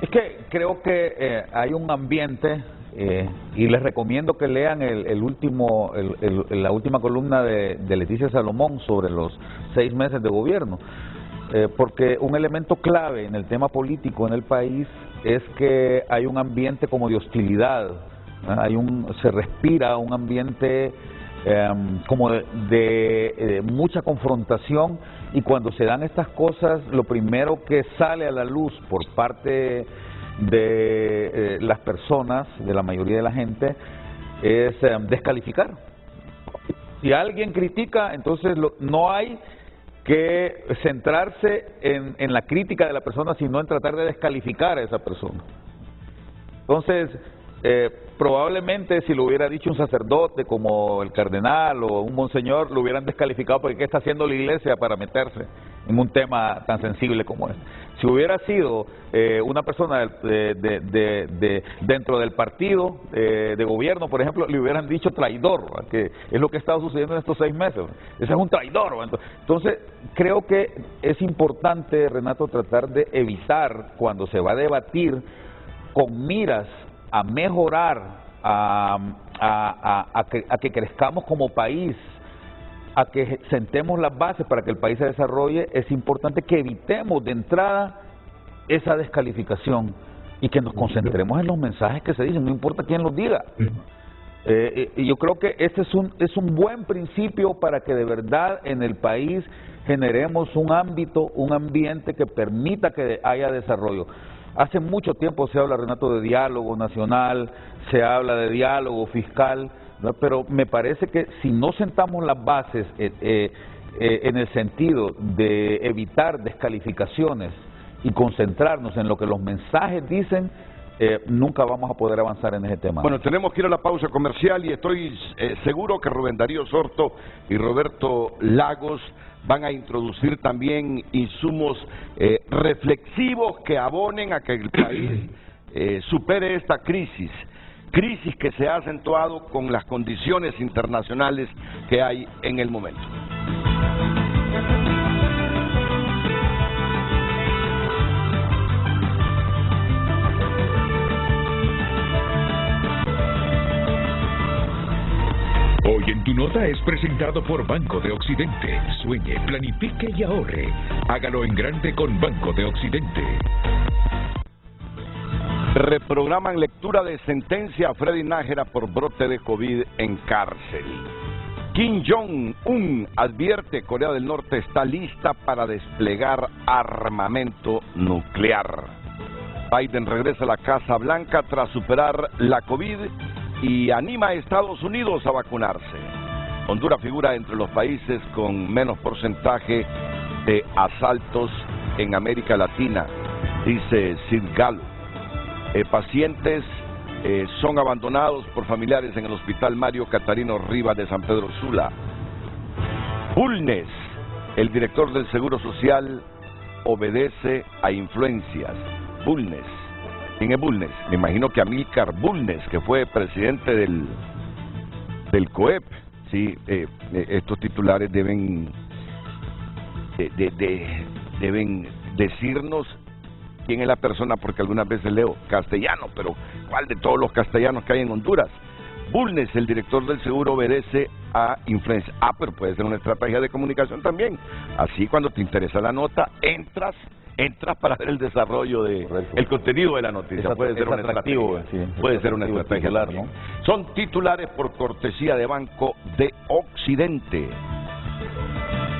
Es que creo que hay un ambiente, y les recomiendo que lean la última columna de Leticia Salomón sobre los 6 meses de gobierno, porque un elemento clave en el tema político en el país es que hay un ambiente como de hostilidad, se respira un ambiente como de mucha confrontación, y cuando se dan estas cosas, lo primero que sale a la luz por parte de las personas, de la mayoría de la gente, es descalificar. Si alguien critica, entonces no hay que centrarse en la crítica de la persona, sino en tratar de descalificar a esa persona. Entonces, probablemente si lo hubiera dicho un sacerdote como el cardenal o un monseñor, lo hubieran descalificado porque ¿qué está haciendo la iglesia para meterse en un tema tan sensible como este? Si hubiera sido una persona dentro del partido de gobierno, por ejemplo, le hubieran dicho traidor, ¿verdad? Que es lo que ha estado sucediendo en estos 6 meses. Ese es un traidor, ¿verdad? Entonces, creo que es importante, Renato, tratar de evitar, cuando se va a debatir con miras a mejorar, a que crezcamos como país, a que sentemos las bases para que el país se desarrolle, es importante que evitemos de entrada esa descalificación y que nos concentremos en los mensajes que se dicen, no importa quién los diga. Y yo creo que este es un buen principio para que de verdad en el país generemos un ámbito, un ambiente que permita que haya desarrollo. Hace mucho tiempo se habla, Renato, de diálogo nacional, se habla de diálogo fiscal, ¿no? Pero me parece que si no sentamos las bases en el sentido de evitar descalificaciones y concentrarnos en lo que los mensajes dicen, nunca vamos a poder avanzar en ese tema. Bueno, tenemos que ir a la pausa comercial y estoy seguro que Rubén Darío Sorto y Roberto Lagos van a introducir también insumos reflexivos que abonen a que el país supere esta crisis que se ha acentuado con las condiciones internacionales que hay en el momento. Hoy en Tu Nota es presentado por Banco de Occidente. Sueñe, planifique y ahorre. Hágalo en grande con Banco de Occidente. Reprograman lectura de sentencia a Freddy Nájera por brote de COVID en cárcel. Kim Jong-un advierte: Corea del Norte está lista para desplegar armamento nuclear. Biden regresa a la Casa Blanca tras superar la COVID y anima a Estados Unidos a vacunarse. Honduras figura entre los países con menos porcentaje de asaltos en América Latina, dice Sid Gallo. Pacientes son abandonados por familiares en el Hospital Mario Catarino Rivas de San Pedro Sula. Bulnes, el director del Seguro Social, obedece a influencias. Bulnes. ¿Quién es Bulnes? Me imagino que Amílcar Bulnes, que fue presidente del COEP. Sí, estos titulares deben decirnos quién es la persona, porque algunas veces leo castellano, pero ¿cuál de todos los castellanos que hay en Honduras? Bulnes, el director del seguro, obedece a influencia. Pero puede ser una estrategia de comunicación también. Así, cuando te interesa la nota, entras para ver el desarrollo el contenido de la noticia. Puede ser un atractivo, puede ser una estrategia, ¿no? Son titulares por cortesía de Banco de Occidente.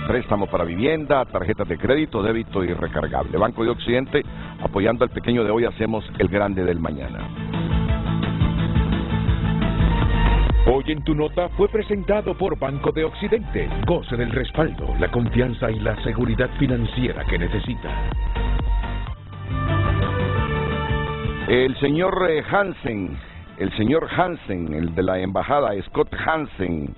Préstamo para vivienda, tarjetas de crédito, débito y recargable. Banco de Occidente, apoyando al pequeño de hoy, hacemos el grande del mañana. Hoy en Tu Nota fue presentado por Banco de Occidente. Goce del respaldo, la confianza y la seguridad financiera que necesita. El señor Hansen, el de la embajada, Scott Hansen,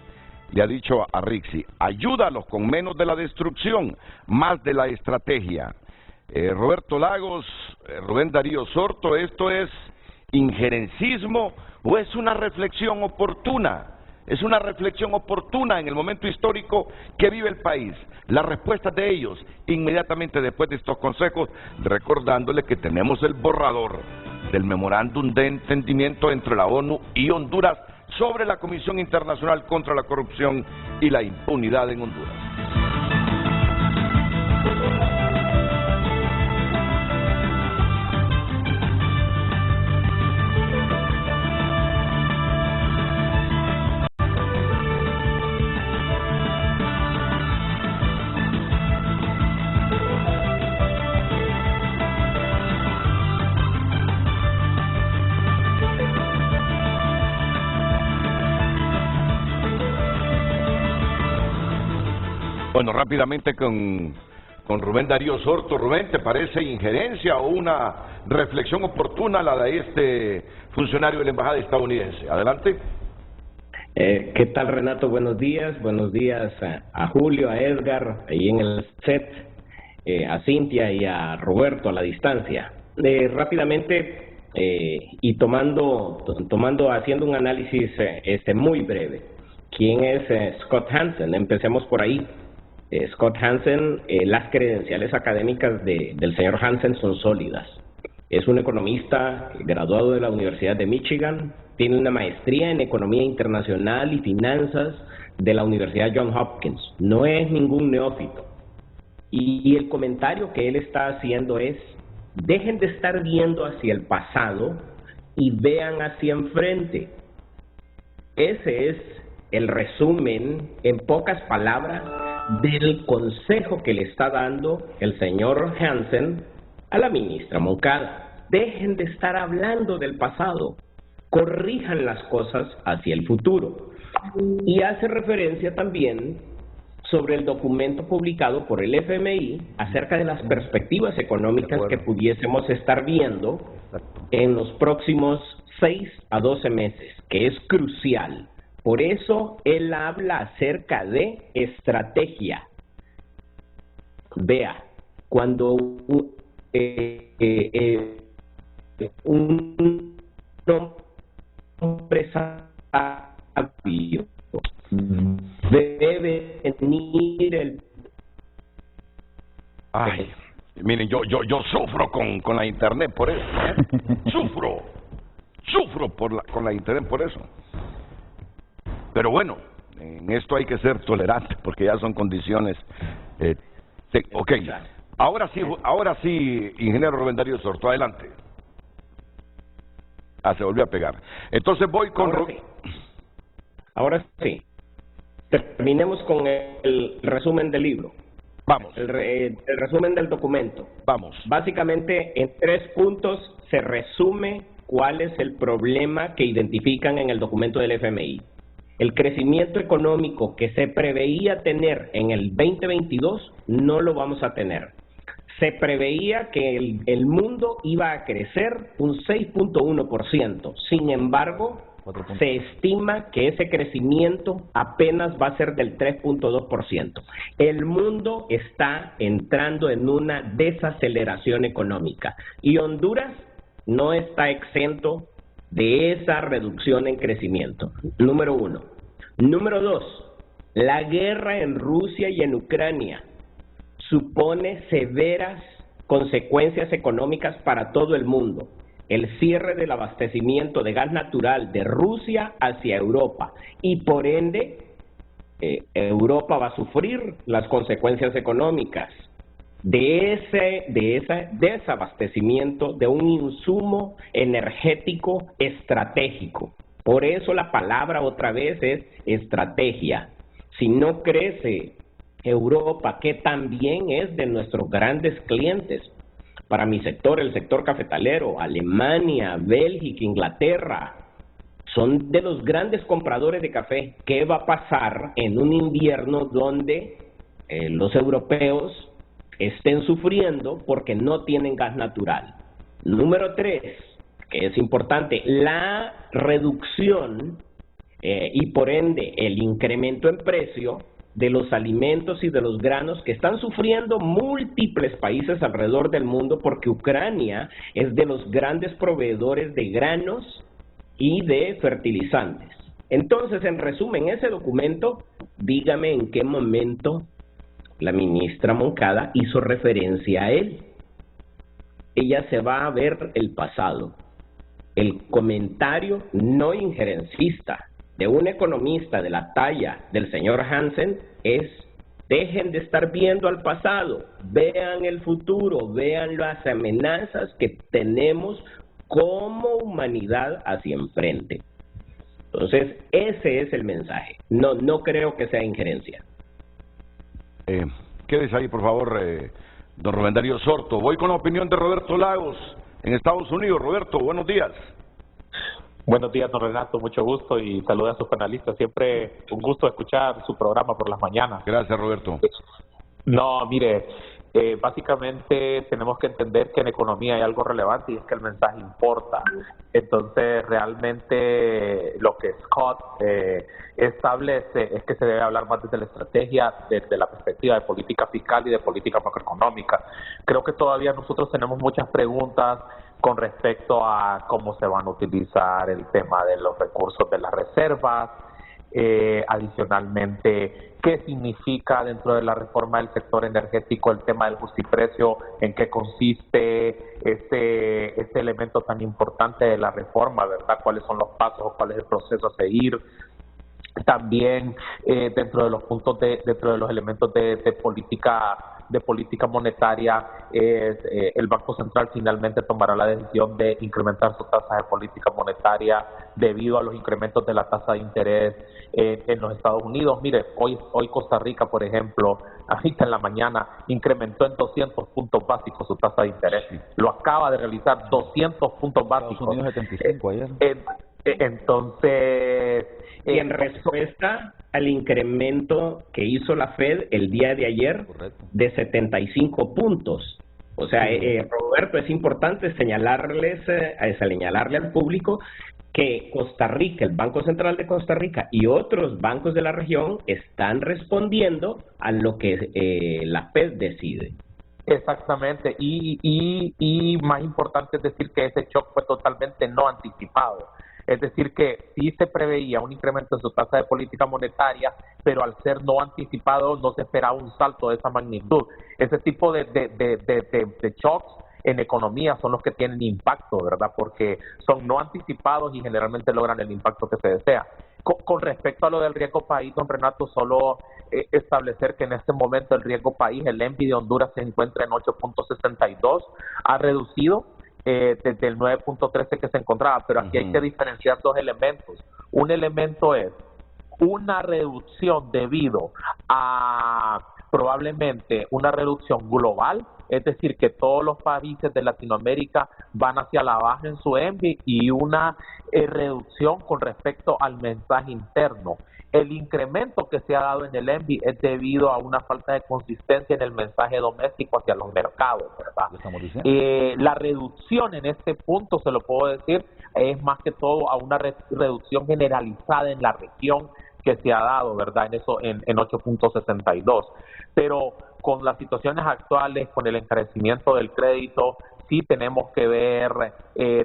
le ha dicho a Rixi: ayúdalos con menos de la destrucción, más de la estrategia. Roberto Lagos, Rubén Darío Sorto, ¿esto es injerencismo o es una reflexión oportuna? Es una reflexión oportuna en el momento histórico que vive el país. Las respuestas de ellos, inmediatamente después de estos consejos, recordándole que tenemos el borrador del memorándum de entendimiento entre la ONU y Honduras sobre la Comisión Internacional contra la Corrupción y la Impunidad en Honduras. Bueno, rápidamente con Rubén Darío Sorto. Rubén, ¿te parece injerencia o una reflexión oportuna la de este funcionario de la embajada estadounidense? Adelante. ¿Qué tal, Renato? Buenos días a Julio, a Edgar, ahí en el set, a Cintia y a Roberto a la distancia. Rápidamente, y haciendo un análisis muy breve. ¿Quién es Scott Hansen? Empecemos por ahí. Scott Hansen, las credenciales académicas del señor Hansen son sólidas. Es un economista graduado de la Universidad de Michigan, tiene una maestría en Economía Internacional y Finanzas de la Universidad Johns Hopkins. No es ningún neófito. Y el comentario que él está haciendo es: dejen de estar viendo hacia el pasado y vean hacia enfrente. Ese es el resumen, en pocas palabras, del consejo que le está dando el señor Hansen a la ministra Moncada. Dejen de estar hablando del pasado, corrijan las cosas hacia el futuro. Y hace referencia también sobre el documento publicado por el FMI acerca de las perspectivas económicas que pudiésemos estar viendo en los próximos 6 a 12 meses, que es crucial. Por eso él habla acerca de estrategia. Vea, cuando un hombre sabio debe venir el... Ay, miren, yo sufro con la internet por eso, ¿eh? Sufro con la internet por eso. Pero bueno, en esto hay que ser tolerante porque ya son condiciones. Ok, ahora sí, ingeniero Rubén Darío Sorto, adelante. Se volvió a pegar. Entonces voy con... Ahora sí. Terminemos con el resumen del libro. Vamos. El resumen del documento. Vamos. Básicamente, en 3 puntos se resume cuál es el problema que identifican en el documento del FMI. El crecimiento económico que se preveía tener en el 2022 no lo vamos a tener. Se preveía que el mundo iba a crecer un 6.1%. Sin embargo, se estima que ese crecimiento apenas va a ser del 3.2%. El mundo está entrando en una desaceleración económica y Honduras no está exento de esa reducción en crecimiento. Número 1. Número 2. La guerra en Rusia y en Ucrania supone severas consecuencias económicas para todo el mundo. El cierre del abastecimiento de gas natural de Rusia hacia Europa y por ende Europa va a sufrir las consecuencias económicas de ese desabastecimiento de un insumo energético estratégico. Por eso la palabra otra vez es estrategia. Si no crece Europa, que también es de nuestros grandes clientes, para mi sector, el sector cafetalero, Alemania, Bélgica, Inglaterra, son de los grandes compradores de café. ¿Qué va a pasar en un invierno donde los europeos estén sufriendo porque no tienen gas natural? Número 3, que es importante, la reducción y por ende el incremento en precio de los alimentos y de los granos que están sufriendo múltiples países alrededor del mundo porque Ucrania es de los grandes proveedores de granos y de fertilizantes. Entonces, en resumen, ese documento, dígame en qué momento la ministra Moncada hizo referencia a él. Ella se va a ver el pasado. El comentario no injerencista de un economista de la talla del señor Hansen es: dejen de estar viendo al pasado, vean el futuro, vean las amenazas que tenemos como humanidad hacia enfrente. Entonces, ese es el mensaje. No creo que sea injerencia. Quédese ahí, por favor, don Rubén Darío Sorto. Voy con la opinión de Roberto Lagos, en Estados Unidos. Roberto, buenos días. Buenos días, don Renato, mucho gusto y saluda a sus panelistas. Siempre un gusto escuchar su programa por las mañanas. Gracias, Roberto. No, mire, básicamente tenemos que entender que en economía hay algo relevante y es que el mensaje importa. Entonces, realmente lo que Scott establece es que se debe hablar más desde la estrategia, desde la perspectiva de política fiscal y de política macroeconómica. Creo que todavía nosotros tenemos muchas preguntas con respecto a cómo se van a utilizar el tema de los recursos de las reservas, Adicionalmente, ¿qué significa dentro de la reforma del sector energético el tema del justiprecio? ¿En qué consiste este elemento tan importante de la reforma, verdad? ¿Cuáles son los pasos o cuál es el proceso a seguir? También dentro de los puntos dentro de los elementos de política monetaria, el Banco Central finalmente tomará la decisión de incrementar su tasa de política monetaria debido a los incrementos de la tasa de interés en los Estados Unidos. Mire, hoy Costa Rica, por ejemplo, ahorita en la mañana incrementó en 200 puntos básicos su tasa de interés. Lo acaba de realizar, 200 puntos básicos. Estados Unidos 75 ayer. Entonces, y en respuesta al incremento que hizo la Fed el día de ayer, correcto, de 75 puntos. O sea, Roberto, es importante señalarle al público que Costa Rica, el Banco Central de Costa Rica y otros bancos de la región están respondiendo a lo que la Fed decide. Exactamente, y más importante es decir que ese shock fue totalmente no anticipado. Es decir, que sí se preveía un incremento en su tasa de política monetaria, pero al ser no anticipado no se esperaba un salto de esa magnitud. Ese tipo de shocks en economía son los que tienen impacto, ¿verdad? Porque son no anticipados y generalmente logran el impacto que se desea. Con respecto a lo del riesgo país, don Renato, solo establecer que en este momento el riesgo país, el ENVI de Honduras se encuentra en 8.62, ha reducido desde el 9.13 que se encontraba, pero aquí hay que diferenciar dos elementos. Un elemento es una reducción debido a probablemente una reducción global, es decir, que todos los países de Latinoamérica van hacia la baja en su ENVI, y una reducción con respecto al mensaje interno. El incremento que se ha dado en el ENVI es debido a una falta de consistencia en el mensaje doméstico hacia los mercados, ¿verdad? La reducción en este punto, se lo puedo decir, es más que todo a una reducción generalizada en la región que se ha dado, ¿verdad? En 8.62. Pero con las situaciones actuales, con el encarecimiento del crédito, sí tenemos que ver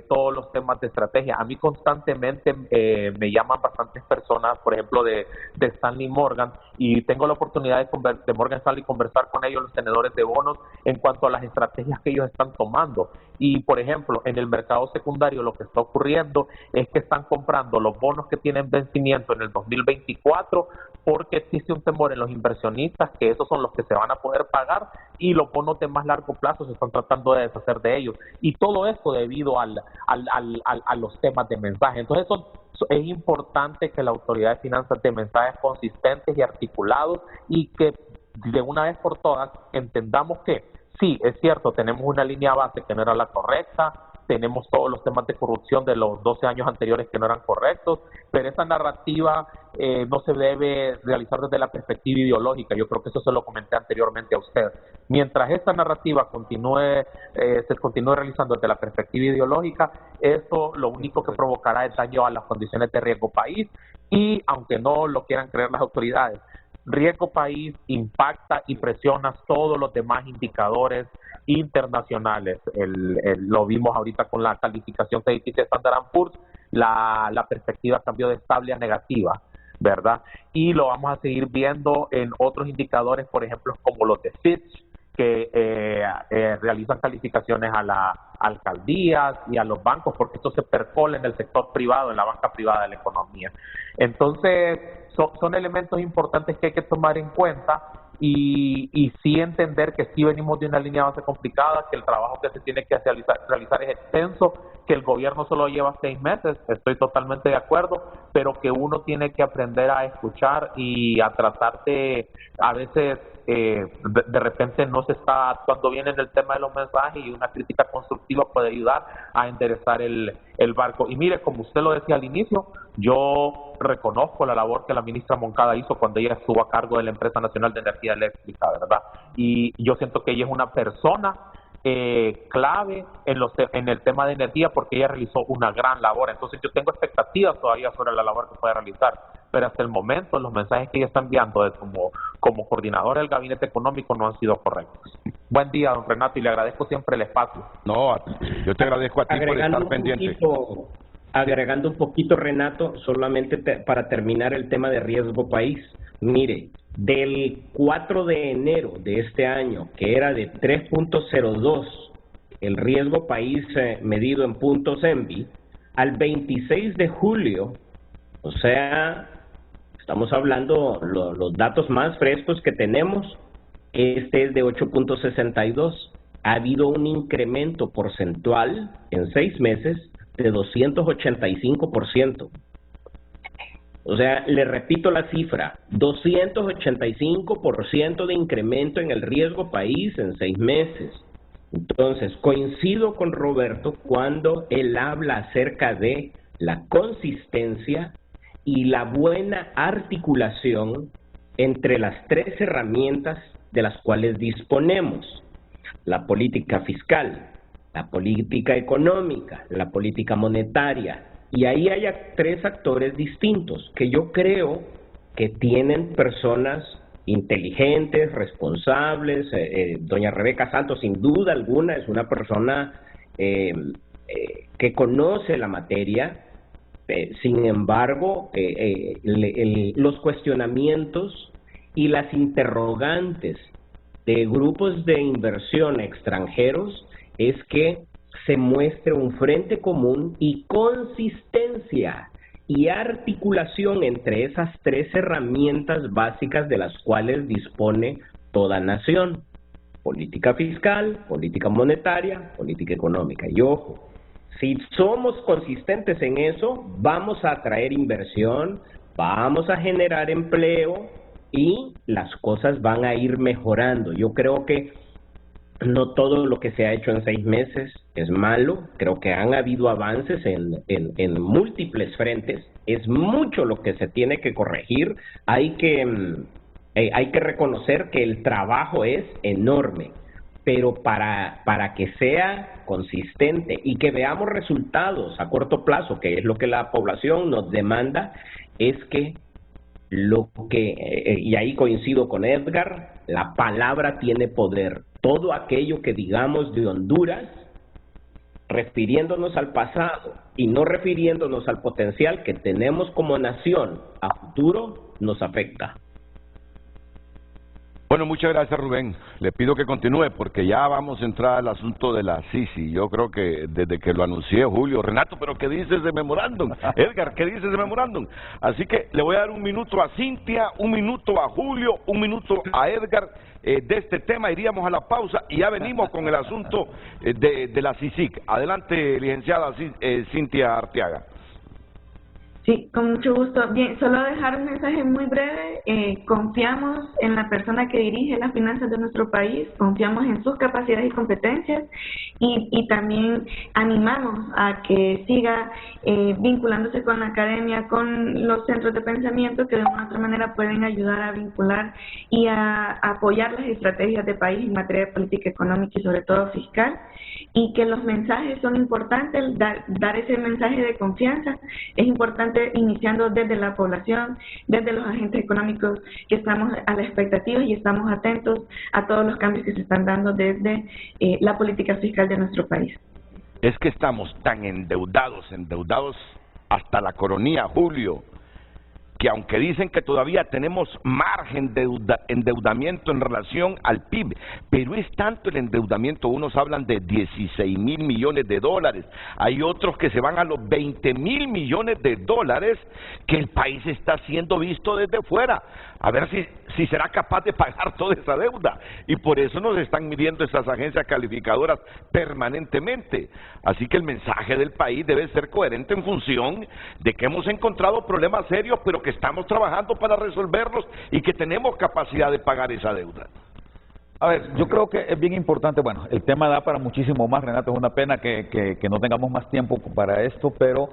todos los temas de estrategia. A mí constantemente me llaman bastantes personas, por ejemplo, de Stanley Morgan, y tengo la oportunidad de Morgan Stanley conversar con ellos, los tenedores de bonos, en cuanto a las estrategias que ellos están tomando. Y, por ejemplo, en el mercado secundario lo que está ocurriendo es que están comprando los bonos que tienen vencimiento en el 2024, porque existe un temor en los inversionistas que esos son los que se van a poder pagar, y los bonos de más largo plazo se están tratando de deshacer de ellos. Y todo esto debido a los temas de mensaje. Entonces, es importante que la Autoridad de Finanzas dé mensajes consistentes y articulados, y que de una vez por todas entendamos que sí, es cierto, tenemos una línea base que no era la correcta, tenemos todos los temas de corrupción de los 12 años anteriores que no eran correctos, pero esa narrativa no se debe realizar desde la perspectiva ideológica. Yo creo que eso se lo comenté anteriormente a usted. Mientras esta narrativa se continúe realizando desde la perspectiva ideológica, eso lo único que provocará es daño a las condiciones de riesgo país, y aunque no lo quieran creer las autoridades, riesgo país impacta y presiona todos los demás indicadores internacionales. Lo vimos ahorita con la calificación crediticia Standard & Poor's, la perspectiva cambió de estable a negativa, ¿verdad? Y lo vamos a seguir viendo en otros indicadores, por ejemplo, como los de Fitch, que realizan calificaciones a las alcaldías y a los bancos, porque esto se percola en el sector privado, en la banca privada de la economía. Entonces, son elementos importantes que hay que tomar en cuenta, y sí entender que sí venimos de una línea base complicada, que el trabajo que se tiene que realizar es extenso, que el gobierno solo lleva 6 meses, estoy totalmente de acuerdo, pero que uno tiene que aprender a escuchar y a tratar de, a veces, de repente no se está actuando bien en el tema de los mensajes, y una crítica constructiva puede ayudar a enderezar el barco. Y mire, como usted lo decía al inicio, yo reconozco la labor que la ministra Moncada hizo cuando ella estuvo a cargo de la Empresa Nacional de Energía Eléctrica, ¿verdad? Y yo siento que ella es una persona clave en el tema de energía, porque ella realizó una gran labor. Entonces yo tengo expectativas todavía sobre la labor que puede realizar, pero hasta el momento los mensajes que ella está enviando como coordinadora del Gabinete Económico no han sido correctos. Buen día, don Renato, y le agradezco siempre el espacio. No, yo te agradezco a ti por estar pendiente. agregando un poquito, Renato, solamente para terminar el tema de riesgo país. Mire, del 4 de enero de este año, que era de 3.02, el riesgo país medido en puntos ENVI, al 26 de julio, o sea, estamos hablando los datos más frescos que tenemos, este es de 8.62. Ha habido un incremento porcentual en 6 meses de 285%. O sea, le repito la cifra, 285% de incremento en el riesgo país en 6 meses. Entonces, coincido con Roberto cuando él habla acerca de la consistencia y la buena articulación entre las 3 herramientas de las cuales disponemos: la política fiscal, la política económica, la política monetaria. Y ahí hay 3 actores distintos que yo creo que tienen personas inteligentes, responsables. Doña Rebeca Santos, sin duda alguna, es una persona que conoce la materia. Sin embargo, los cuestionamientos y las interrogantes de grupos de inversión extranjeros es que se muestre un frente común y consistencia y articulación entre esas 3 herramientas básicas de las cuales dispone toda nación: política fiscal, política monetaria, política económica. Y ojo, si somos consistentes en eso, vamos a atraer inversión, vamos a generar empleo y las cosas van a ir mejorando. Yo creo que no todo lo que se ha hecho en 6 meses es malo. Creo que han habido avances en múltiples frentes. Es mucho lo que se tiene que corregir. Hay que reconocer que el trabajo es enorme, pero para que sea consistente y que veamos resultados a corto plazo, que es lo que la población nos demanda, es que y ahí coincido con Edgar, la palabra tiene poder. Todo aquello que digamos de Honduras, refiriéndonos al pasado y no refiriéndonos al potencial que tenemos como nación a futuro, nos afecta. Bueno, muchas gracias, Rubén. Le pido que continúe porque ya vamos a entrar al asunto de la Sisi. Yo creo que desde que lo anuncié, Julio, Renato, pero ¿qué dices de memorándum? Edgar, ¿qué dices de memorándum? Así que le voy a dar 1 minuto a Cintia, 1 minuto a Julio, 1 minuto a Edgar de este tema. Iríamos a la pausa y ya venimos con el asunto de la CICIG. Adelante, licenciada Cintia Arteaga. Sí, con mucho gusto. Bien, solo dejar un mensaje muy breve. Confiamos en la persona que dirige las finanzas de nuestro país, confiamos en sus capacidades y competencias y también animamos a que siga vinculándose con la academia, con los centros de pensamiento que de una u otra manera pueden ayudar a vincular y a apoyar las estrategias de país en materia de política económica y sobre todo fiscal, y que los mensajes son importantes, dar ese mensaje de confianza es importante, iniciando desde la población, desde los agentes económicos, que estamos a la expectativa y estamos atentos a todos los cambios que se están dando desde la política fiscal de nuestro país. Es que estamos tan endeudados hasta la coronilla, Julio, que aunque dicen que todavía tenemos margen de endeudamiento en relación al PIB, pero es tanto el endeudamiento, unos hablan de 16,000 millones de dólares, hay otros que se van a los 20,000 millones de dólares, que el país está siendo visto desde fuera, a ver si será capaz de pagar toda esa deuda, y por eso nos están midiendo esas agencias calificadoras permanentemente. Así que el mensaje del país debe ser coherente en función de que hemos encontrado problemas serios, pero que estamos trabajando para resolverlos y que tenemos capacidad de pagar esa deuda. A ver, yo creo que es bien importante, bueno, el tema da para muchísimo más, Renato, es una pena que no tengamos más tiempo para esto, pero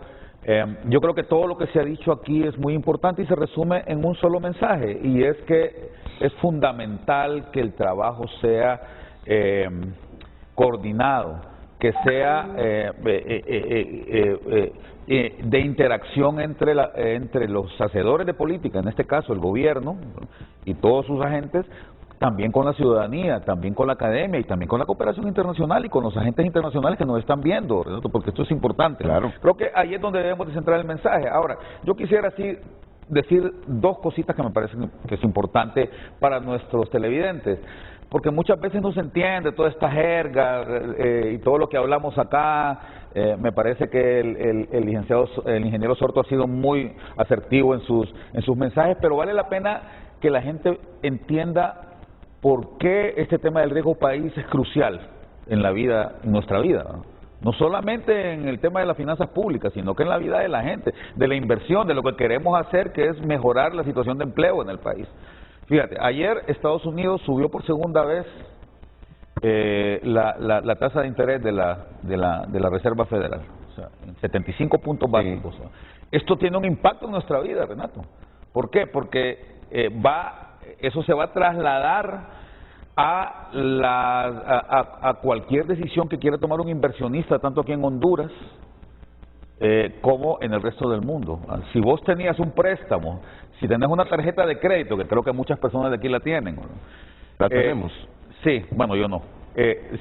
yo creo que todo lo que se ha dicho aquí es muy importante y se resume en un solo mensaje, y es que es fundamental que el trabajo sea coordinado, que sea de interacción entre los hacedores de política, en este caso el gobierno y todos sus agentes, también con la ciudadanía, también con la academia y también con la cooperación internacional y con los agentes internacionales que nos están viendo, Renato, porque esto es importante. Claro. Creo que ahí es donde debemos de centrar el mensaje. Ahora, yo quisiera así decir dos cositas que me parecen que es importante para nuestros televidentes, porque muchas veces no se entiende toda esta jerga y todo lo que hablamos acá. Me parece que el ingeniero Sorto ha sido muy asertivo en sus mensajes, pero vale la pena que la gente entienda por qué este tema del riesgo país es crucial en la vida, en nuestra vida, no solamente en el tema de las finanzas públicas, sino que en la vida de la gente, de la inversión, de lo que queremos hacer, que es mejorar la situación de empleo en el país. Fíjate, ayer Estados Unidos subió por segunda vez la tasa de interés de la Reserva Federal, o sea, en 75 puntos básicos. Sí. Esto tiene un impacto en nuestra vida, Renato. ¿Por qué? Porque eso se va a trasladar a cualquier decisión que quiera tomar un inversionista, tanto aquí en Honduras como en el resto del mundo. Si vos tenías un préstamo, si tenés una tarjeta de crédito, que creo que muchas personas de aquí la tienen. ¿La tenemos? Sí, bueno, yo no.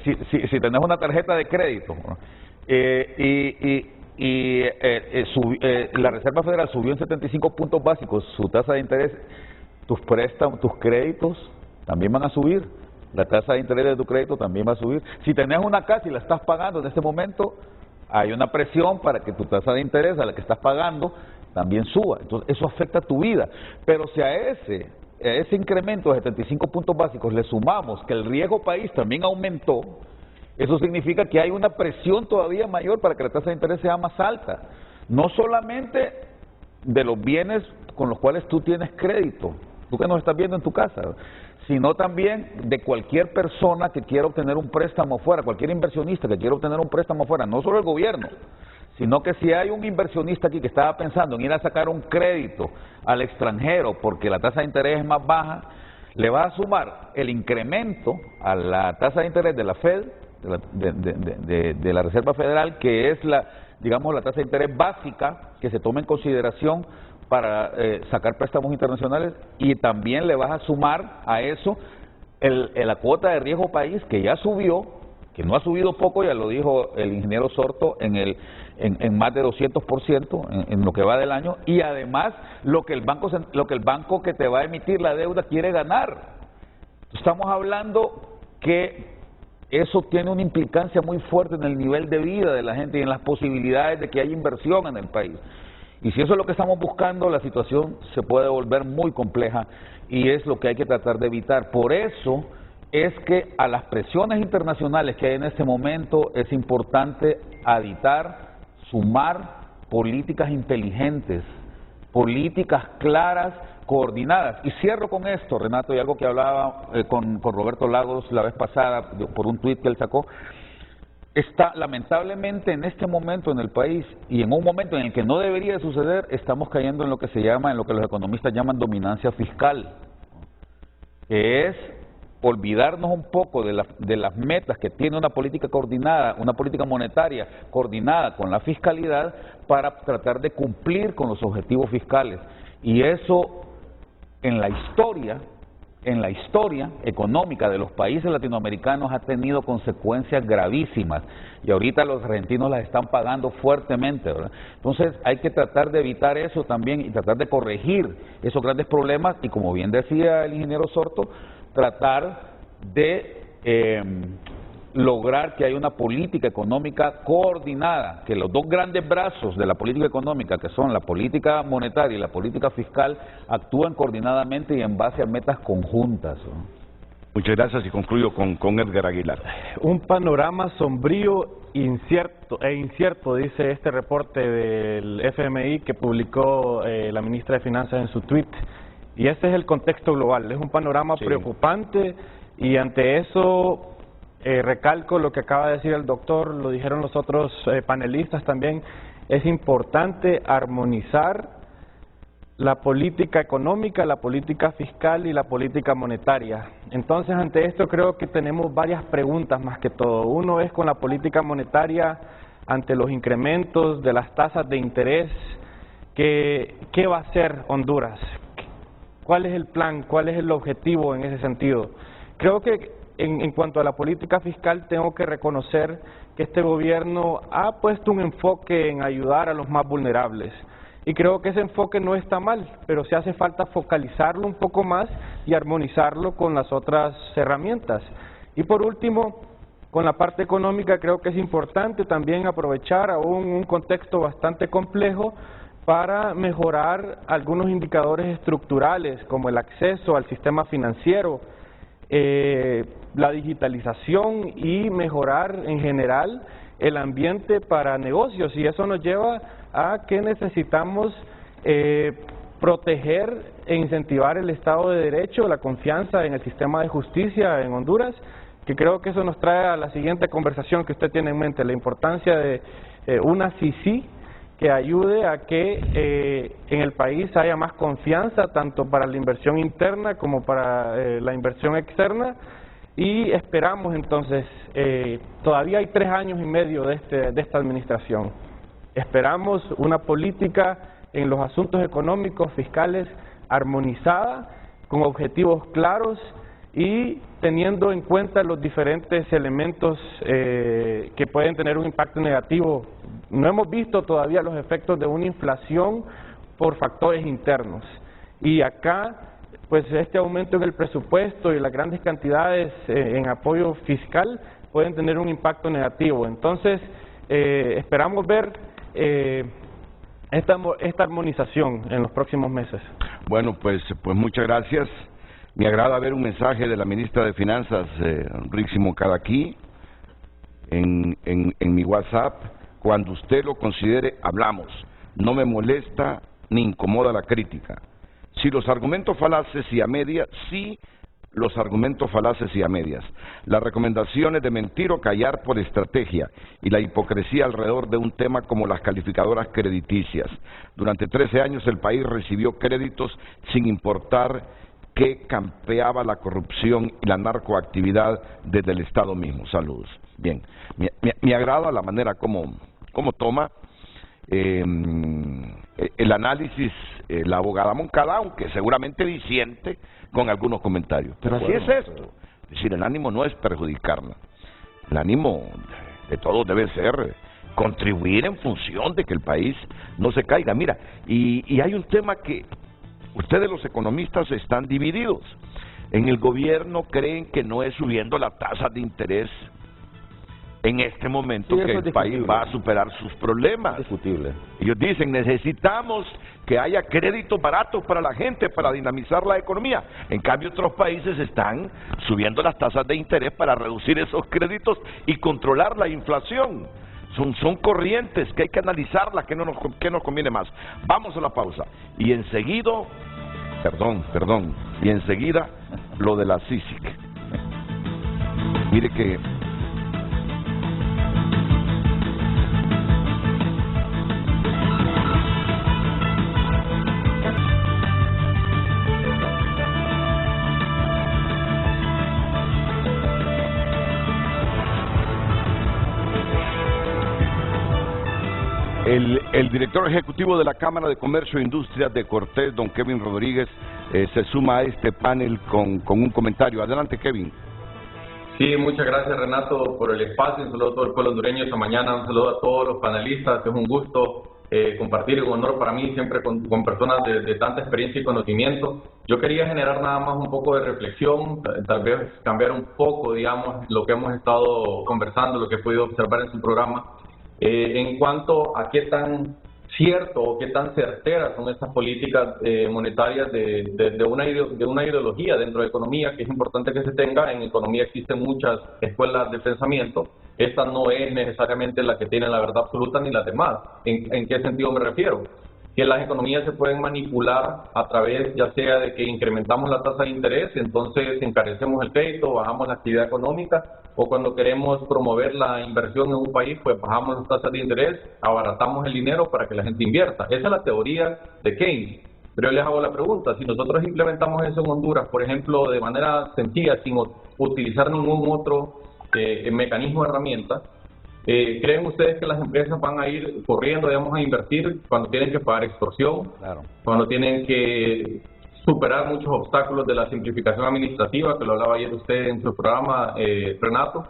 Si tenés una tarjeta de crédito la Reserva Federal subió en 75 puntos básicos su tasa de interés, tus préstamos, tus créditos también van a subir. La tasa de interés de tu crédito también va a subir. Si tenés una casa y la estás pagando en este momento, hay una presión para que tu tasa de interés a la que estás pagando también suba. Entonces, eso afecta a tu vida. Pero si a ese incremento de 75 puntos básicos le sumamos que el riesgo país también aumentó, eso significa que hay una presión todavía mayor para que la tasa de interés sea más alta. No solamente de los bienes con los cuales tú tienes crédito, tú que nos estás viendo en tu casa, sino también de cualquier persona que quiera obtener un préstamo fuera, cualquier inversionista que quiera obtener un préstamo fuera, no solo el gobierno, sino que si hay un inversionista aquí que estaba pensando en ir a sacar un crédito al extranjero porque la tasa de interés es más baja, le va a sumar el incremento a la tasa de interés de la Fed, de la Reserva Federal, que es la tasa de interés básica que se toma en consideración para sacar préstamos internacionales, y también le vas a sumar a eso la cuota de riesgo país, que ya subió, que no ha subido poco, ya lo dijo el ingeniero Sorto, en más de 200% en lo que va del año, y además lo que el banco que te va a emitir la deuda quiere ganar. Estamos hablando que eso tiene una implicancia muy fuerte en el nivel de vida de la gente y en las posibilidades de que haya inversión en el país. Y si eso es lo que estamos buscando, la situación se puede volver muy compleja y es lo que hay que tratar de evitar. Por eso es que a las presiones internacionales que hay en este momento es importante aditar, sumar políticas inteligentes, políticas claras, coordinadas. Y cierro con esto, Renato, y algo que hablaba con Roberto Lagos la vez pasada por un tuit que él sacó. Lamentablemente en este momento en el país, y en un momento en el que no debería suceder, estamos cayendo en lo que los economistas llaman dominancia fiscal, que es olvidarnos un poco de las metas que tiene una política coordinada, una política monetaria coordinada con la fiscalidad para tratar de cumplir con los objetivos fiscales. Y eso en la historia económica de los países latinoamericanos ha tenido consecuencias gravísimas, y ahorita los argentinos las están pagando fuertemente, ¿verdad? Entonces hay que tratar de evitar eso también y tratar de corregir esos grandes problemas, y como bien decía el ingeniero Sorto, tratar de lograr que haya una política económica coordinada, que los dos grandes brazos de la política económica, que son la política monetaria y la política fiscal, actúen coordinadamente y en base a metas conjuntas, ¿no? Muchas gracias, y concluyo con Edgar Aguilar. Un panorama sombrío, incierto, dice este reporte del FMI que publicó la ministra de Finanzas en su tweet, y ese es el contexto global. Es un panorama preocupante, y ante eso recalco lo que acaba de decir el doctor, lo dijeron los otros panelistas también. Es importante armonizar la política económica, la política fiscal y la política monetaria. Entonces, ante esto creo que tenemos varias preguntas más que todo. Uno es con la política monetaria, ante los incrementos de las tasas de interés, ¿qué va a hacer Honduras? ¿Cuál es el plan? ¿Cuál es el objetivo en ese sentido? creo que en cuanto a la política fiscal tengo que reconocer que este gobierno ha puesto un enfoque en ayudar a los más vulnerables. Y creo que ese enfoque no está mal, pero sí hace falta focalizarlo un poco más y armonizarlo con las otras herramientas. Y por último, con la parte económica creo que es importante también aprovechar aún un contexto bastante complejo para mejorar algunos indicadores estructurales como el acceso al sistema financiero, la digitalización y mejorar en general el ambiente para negocios, y eso nos lleva a que necesitamos proteger e incentivar el Estado de Derecho, la confianza en el sistema de justicia en Honduras, que creo que eso nos trae a la siguiente conversación que usted tiene en mente, la importancia de una CICI que ayude a que en el país haya más confianza, tanto para la inversión interna como para la inversión externa, y esperamos entonces, todavía hay 3 años y medio de esta administración, esperamos una política en los asuntos económicos, fiscales, armonizada, con objetivos claros y teniendo en cuenta los diferentes elementos que pueden tener un impacto negativo. No hemos visto todavía los efectos de una inflación por factores internos. Y acá, pues este aumento en el presupuesto y las grandes cantidades en apoyo fiscal pueden tener un impacto negativo. Entonces, esperamos ver esta armonización en los próximos meses. Bueno, pues muchas gracias. Me agrada ver un mensaje de la ministra de Finanzas, Rixi Moncada, en mi WhatsApp. Cuando usted lo considere, hablamos. No me molesta ni incomoda la crítica. Si los argumentos falaces y a medias, sí, los argumentos falaces y a medias. Las recomendaciones de mentir o callar por estrategia y la hipocresía alrededor de un tema como las calificadoras crediticias. Durante 13 años el país recibió créditos sin importar que campeaba la corrupción y la narcoactividad desde el Estado mismo. Saludos. Bien, me agrada la manera como toma el análisis la abogada Moncada, aunque seguramente disiente con algunos comentarios. Pero así es esto. Es decir, el ánimo no es perjudicarla. El ánimo de todos debe ser contribuir en función de que el país no se caiga. Mira, y hay un tema que ustedes los economistas están divididos. En el gobierno creen que no es subiendo la tasa de interés en este momento que el país va a superar sus problemas. Discutible. Ellos dicen, necesitamos que haya créditos baratos para la gente, para dinamizar la economía. En cambio, otros países están subiendo las tasas de interés para reducir esos créditos y controlar la inflación. Son corrientes que hay que analizarlas, que nos conviene más. Vamos a la pausa. Y enseguida, y enseguida lo de la CICIC. Mire que el director ejecutivo de la Cámara de Comercio e Industrias de Cortés, don Kevin Rodríguez, se suma a este panel con un comentario. Adelante, Kevin. Sí, muchas gracias, Renato, por el espacio. Un saludo a todo el pueblo hondureño esta mañana. Un saludo a todos los panelistas. Es un gusto compartir, un honor para mí siempre con personas de tanta experiencia y conocimiento. Yo quería generar nada más un poco de reflexión, tal vez cambiar un poco, digamos, lo que hemos estado conversando, lo que he podido observar en su programa. En cuanto a qué tan cierto o qué tan certeras son estas políticas monetarias de una ideología dentro de economía, que es importante que se tenga. En economía existen muchas escuelas de pensamiento. Esta no es necesariamente la que tiene la verdad absoluta ni las demás. ¿En qué sentido me refiero? Que las economías se pueden manipular a través, ya sea de que incrementamos la tasa de interés, entonces encarecemos el crédito, bajamos la actividad económica, o cuando queremos promover la inversión en un país, pues bajamos las tasas de interés, abaratamos el dinero para que la gente invierta. Esa es la teoría de Keynes. Pero yo les hago la pregunta, si nosotros implementamos eso en Honduras, por ejemplo, de manera sencilla, sin utilizar ningún otro mecanismo de herramienta, ¿creen ustedes que las empresas van a ir corriendo, digamos, a invertir cuando tienen que pagar extorsión, Claro. cuando tienen que superar muchos obstáculos de la simplificación administrativa, que lo hablaba ayer usted en su programa, Renato.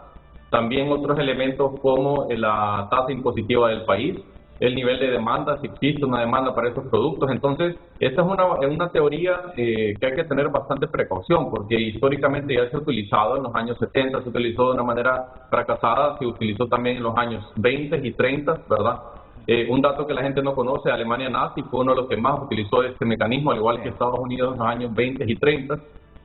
También otros elementos como la tasa impositiva del país, el nivel de demanda, si existe una demanda para estos productos. Entonces, esta es una teoría que hay que tener bastante precaución, porque históricamente ya se ha utilizado en los años 70, se utilizó de una manera fracasada, se utilizó también en los años 20 y 30, ¿verdad? Un dato que la gente no conoce, Alemania nazi fue uno de los que más utilizó este mecanismo, al igual que Estados Unidos en los años 20 y 30.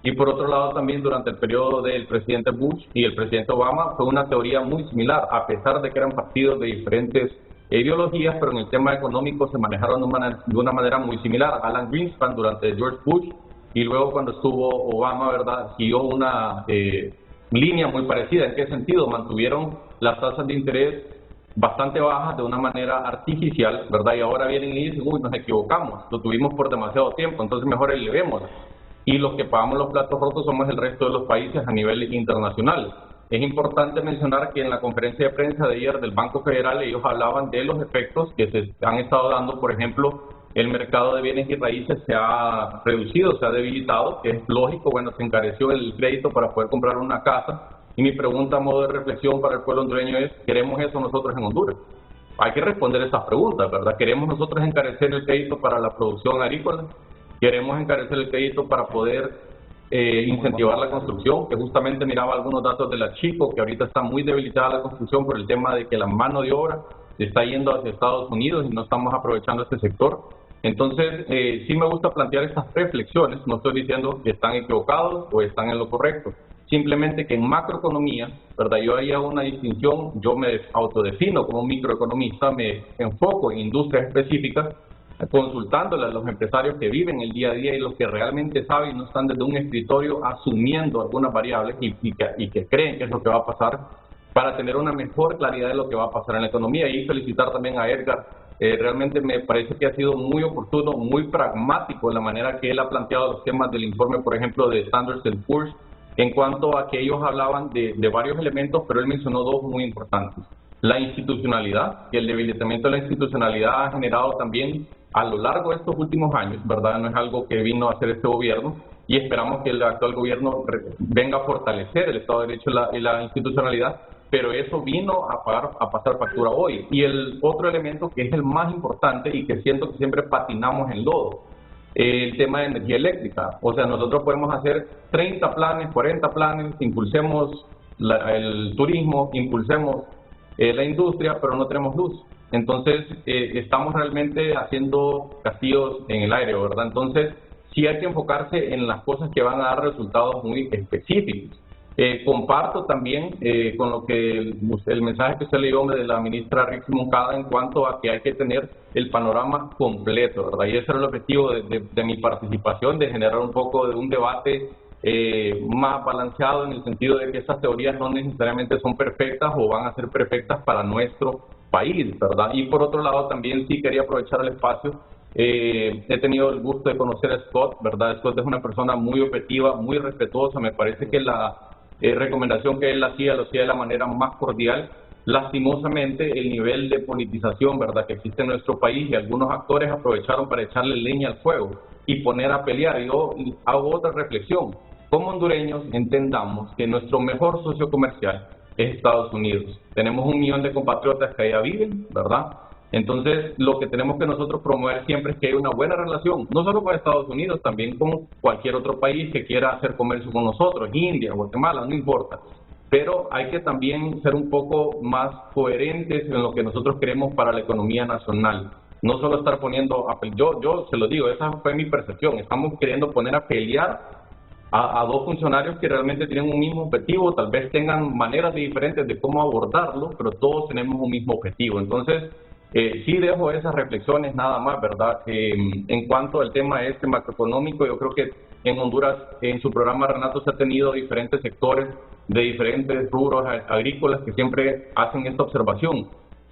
Y por otro lado también durante el periodo del presidente Bush y el presidente Obama fue una teoría muy similar, a pesar de que eran partidos de diferentes ideologías, pero en el tema económico se manejaron de una manera muy similar. Alan Greenspan durante George Bush y luego cuando estuvo Obama, ¿verdad?, siguió una línea muy parecida. ¿En qué sentido? Mantuvieron las tasas de interés bastante bajas de una manera artificial, ¿verdad? Y ahora vienen y dicen, uy, nos equivocamos, lo tuvimos por demasiado tiempo, entonces mejor elevemos. Y los que pagamos los platos rotos somos el resto de los países a nivel internacional. Es importante mencionar que en la conferencia de prensa de ayer del Banco Federal ellos hablaban de los efectos que se han estado dando. Por ejemplo, el mercado de bienes y raíces se ha reducido, se ha debilitado, que es lógico. Bueno, se encareció el crédito para poder comprar una casa. Y mi pregunta a modo de reflexión para el pueblo hondureño es, ¿queremos eso nosotros en Honduras? Hay que responder esas preguntas, ¿verdad? ¿Queremos nosotros encarecer el crédito para la producción agrícola? ¿Queremos encarecer el crédito para poder incentivar la construcción? Que justamente miraba algunos datos de la Chico, que ahorita está muy debilitada la construcción por el tema de que la mano de obra está yendo hacia Estados Unidos y no estamos aprovechando este sector. Entonces, sí me gusta plantear estas reflexiones. No estoy diciendo que están equivocados o están en lo correcto. Simplemente que en macroeconomía, ¿verdad? Yo ahí hago una distinción, yo me autodefino como microeconomista, me enfoco en industrias específicas, consultándole a los empresarios que viven el día a día y los que realmente saben, no están desde un escritorio asumiendo algunas variables y que creen que es lo que va a pasar, para tener una mejor claridad de lo que va a pasar en la economía. Y felicitar también a Edgar, realmente me parece que ha sido muy oportuno, muy pragmático en la manera que él ha planteado los temas del informe, por ejemplo, de Standard & Poor's, en cuanto a que ellos hablaban de varios elementos, pero él mencionó dos muy importantes. La institucionalidad, y el debilitamiento de la institucionalidad ha generado también a lo largo de estos últimos años, ¿verdad? No es algo que vino a hacer este gobierno, y esperamos que el actual gobierno venga a fortalecer el Estado de Derecho y la institucionalidad, pero eso vino a pasar factura hoy. Y el otro elemento que es el más importante y que siento que siempre patinamos en lodo, el tema de energía eléctrica. O sea, nosotros podemos hacer 30 planes, 40 planes, impulsemos el turismo, impulsemos la industria, pero no tenemos luz. Entonces, estamos realmente haciendo castillos en el aire, ¿verdad? Entonces, sí hay que enfocarse en las cosas que van a dar resultados muy específicos. Comparto también con lo que el mensaje que usted leyó de la ministra Rixi Moncada en cuanto a que hay que tener el panorama completo, ¿verdad? Y ese era el objetivo de mi participación, de generar un poco de un debate más balanceado, en el sentido de que estas teorías no necesariamente son perfectas o van a ser perfectas para nuestro país, ¿verdad? Y por otro lado también sí quería aprovechar el espacio. He tenido el gusto de conocer a Scott, ¿verdad? Scott es una persona muy objetiva, muy respetuosa. Me parece que la recomendación que él hacía, lo hacía de la manera más cordial. Lastimosamente, el nivel de politización, ¿verdad?, que existe en nuestro país, y algunos actores aprovecharon para echarle leña al fuego y poner a pelear. Yo hago otra reflexión. Como hondureños entendamos que nuestro mejor socio comercial es Estados Unidos. Tenemos 1 millón de compatriotas que allá viven, ¿verdad? Entonces, lo que tenemos que nosotros promover siempre es que haya una buena relación, no solo con Estados Unidos, también con cualquier otro país que quiera hacer comercio con nosotros, India, Guatemala, no importa. Pero hay que también ser un poco más coherentes en lo que nosotros queremos para la economía nacional. No solo estar poniendo, yo se lo digo, esa fue mi percepción, estamos queriendo poner a pelear a dos funcionarios que realmente tienen un mismo objetivo, tal vez tengan maneras diferentes de cómo abordarlo, pero todos tenemos un mismo objetivo. Entonces, sí dejo esas reflexiones nada más, ¿verdad? En cuanto al tema macroeconómico, yo creo que en Honduras, en su programa, Renato, se ha tenido diferentes sectores de diferentes rubros agrícolas que siempre hacen esta observación.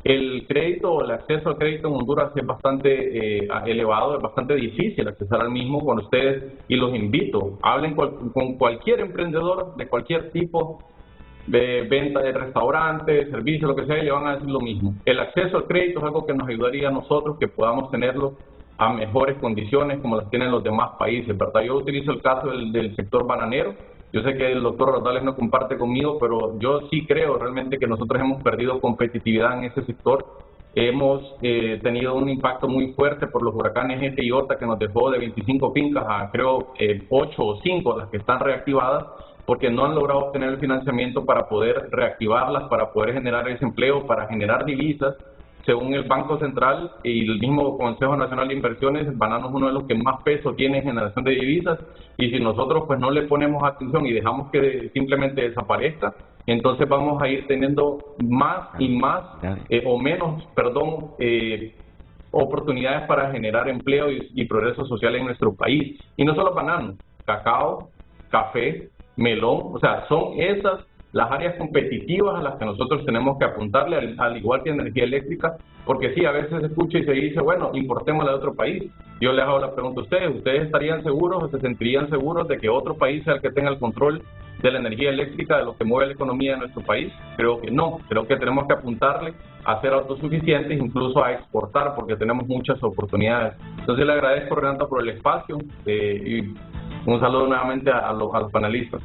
El crédito, el acceso al crédito en Honduras es bastante elevado, es bastante difícil accesar al mismo. Con ustedes, y los invito, hablen con cualquier emprendedor de cualquier tipo, de venta de restaurantes, servicios, lo que sea, y le van a decir lo mismo. El acceso al crédito es algo que nos ayudaría a nosotros, que podamos tenerlo a mejores condiciones como las tienen los demás países, ¿verdad? Yo utilizo el caso del sector bananero. Yo sé que el doctor Rosales no comparte conmigo, pero yo sí creo realmente que nosotros hemos perdido competitividad en ese sector. Hemos tenido un impacto muy fuerte por los huracanes Eta y Ota, que nos dejó de 25 fincas a creo 8 o 5 las que están reactivadas, porque no han logrado obtener el financiamiento para poder reactivarlas, para poder generar ese empleo, para generar divisas. Según el Banco Central y el mismo Consejo Nacional de Inversiones, el banano es uno de los que más peso tiene en generación de divisas, y si nosotros pues no le ponemos atención y dejamos que simplemente desaparezca, entonces vamos a ir teniendo más y más o menos, oportunidades para generar empleo y progreso social en nuestro país. Y no solo banano, cacao, café, melón, o sea, son esas las áreas competitivas a las que nosotros tenemos que apuntarle, al igual que energía eléctrica, porque sí, a veces se escucha y se dice, bueno, importémosla de otro país. Yo les hago la pregunta a ¿ustedes estarían seguros o se sentirían seguros de que otro país sea el que tenga el control de la energía eléctrica, de lo que mueve la economía de nuestro país? Creo que no, creo que tenemos que apuntarle a ser autosuficientes, incluso a exportar, porque tenemos muchas oportunidades. Entonces le agradezco, Renato, por el espacio y un saludo nuevamente a los panelistas.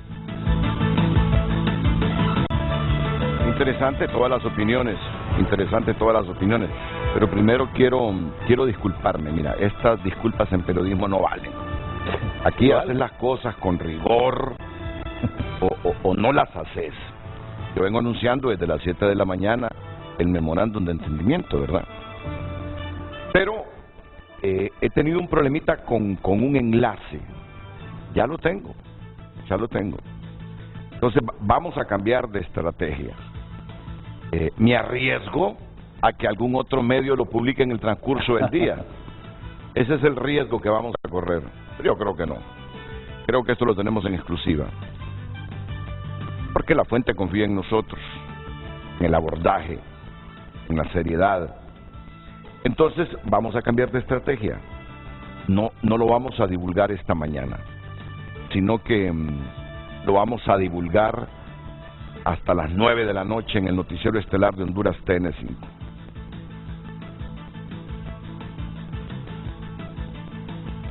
Interesante todas las opiniones, pero primero quiero disculparme. Mira, estas disculpas en periodismo no valen. Aquí haces las cosas con rigor o no las haces. Yo vengo anunciando desde las 7 de la mañana el memorándum de entendimiento, ¿verdad? Pero he tenido un problemita con un enlace. Ya lo tengo. Entonces vamos a cambiar de estrategia. Me arriesgo a que algún otro medio lo publique en el transcurso del día. Ese es el riesgo que vamos a correr. Pero yo creo que no. Creo que esto lo tenemos en exclusiva. Porque la fuente confía en nosotros, en el abordaje, en la seriedad. Entonces vamos a cambiar de estrategia. No lo vamos a divulgar esta mañana, sino que lo vamos a divulgar hasta las 9 de la noche en el noticiero estelar de Honduras TN5.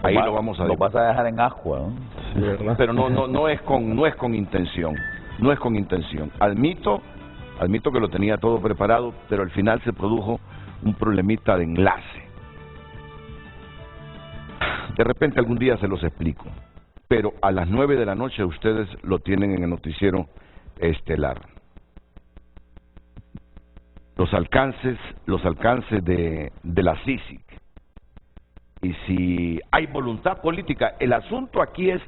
Ahí lo vamos a divulgar. Lo vas a dejar en agua, ¿no? Sí, ¿verdad? Pero no es con intención. No es con intención. Admito que lo tenía todo preparado, pero al final se produjo un problemita de enlace. De repente algún día se los explico. Pero a las 9 de la noche ustedes lo tienen en el noticiero estelar. Los alcances de la CICIG. Y si hay voluntad política, el asunto aquí es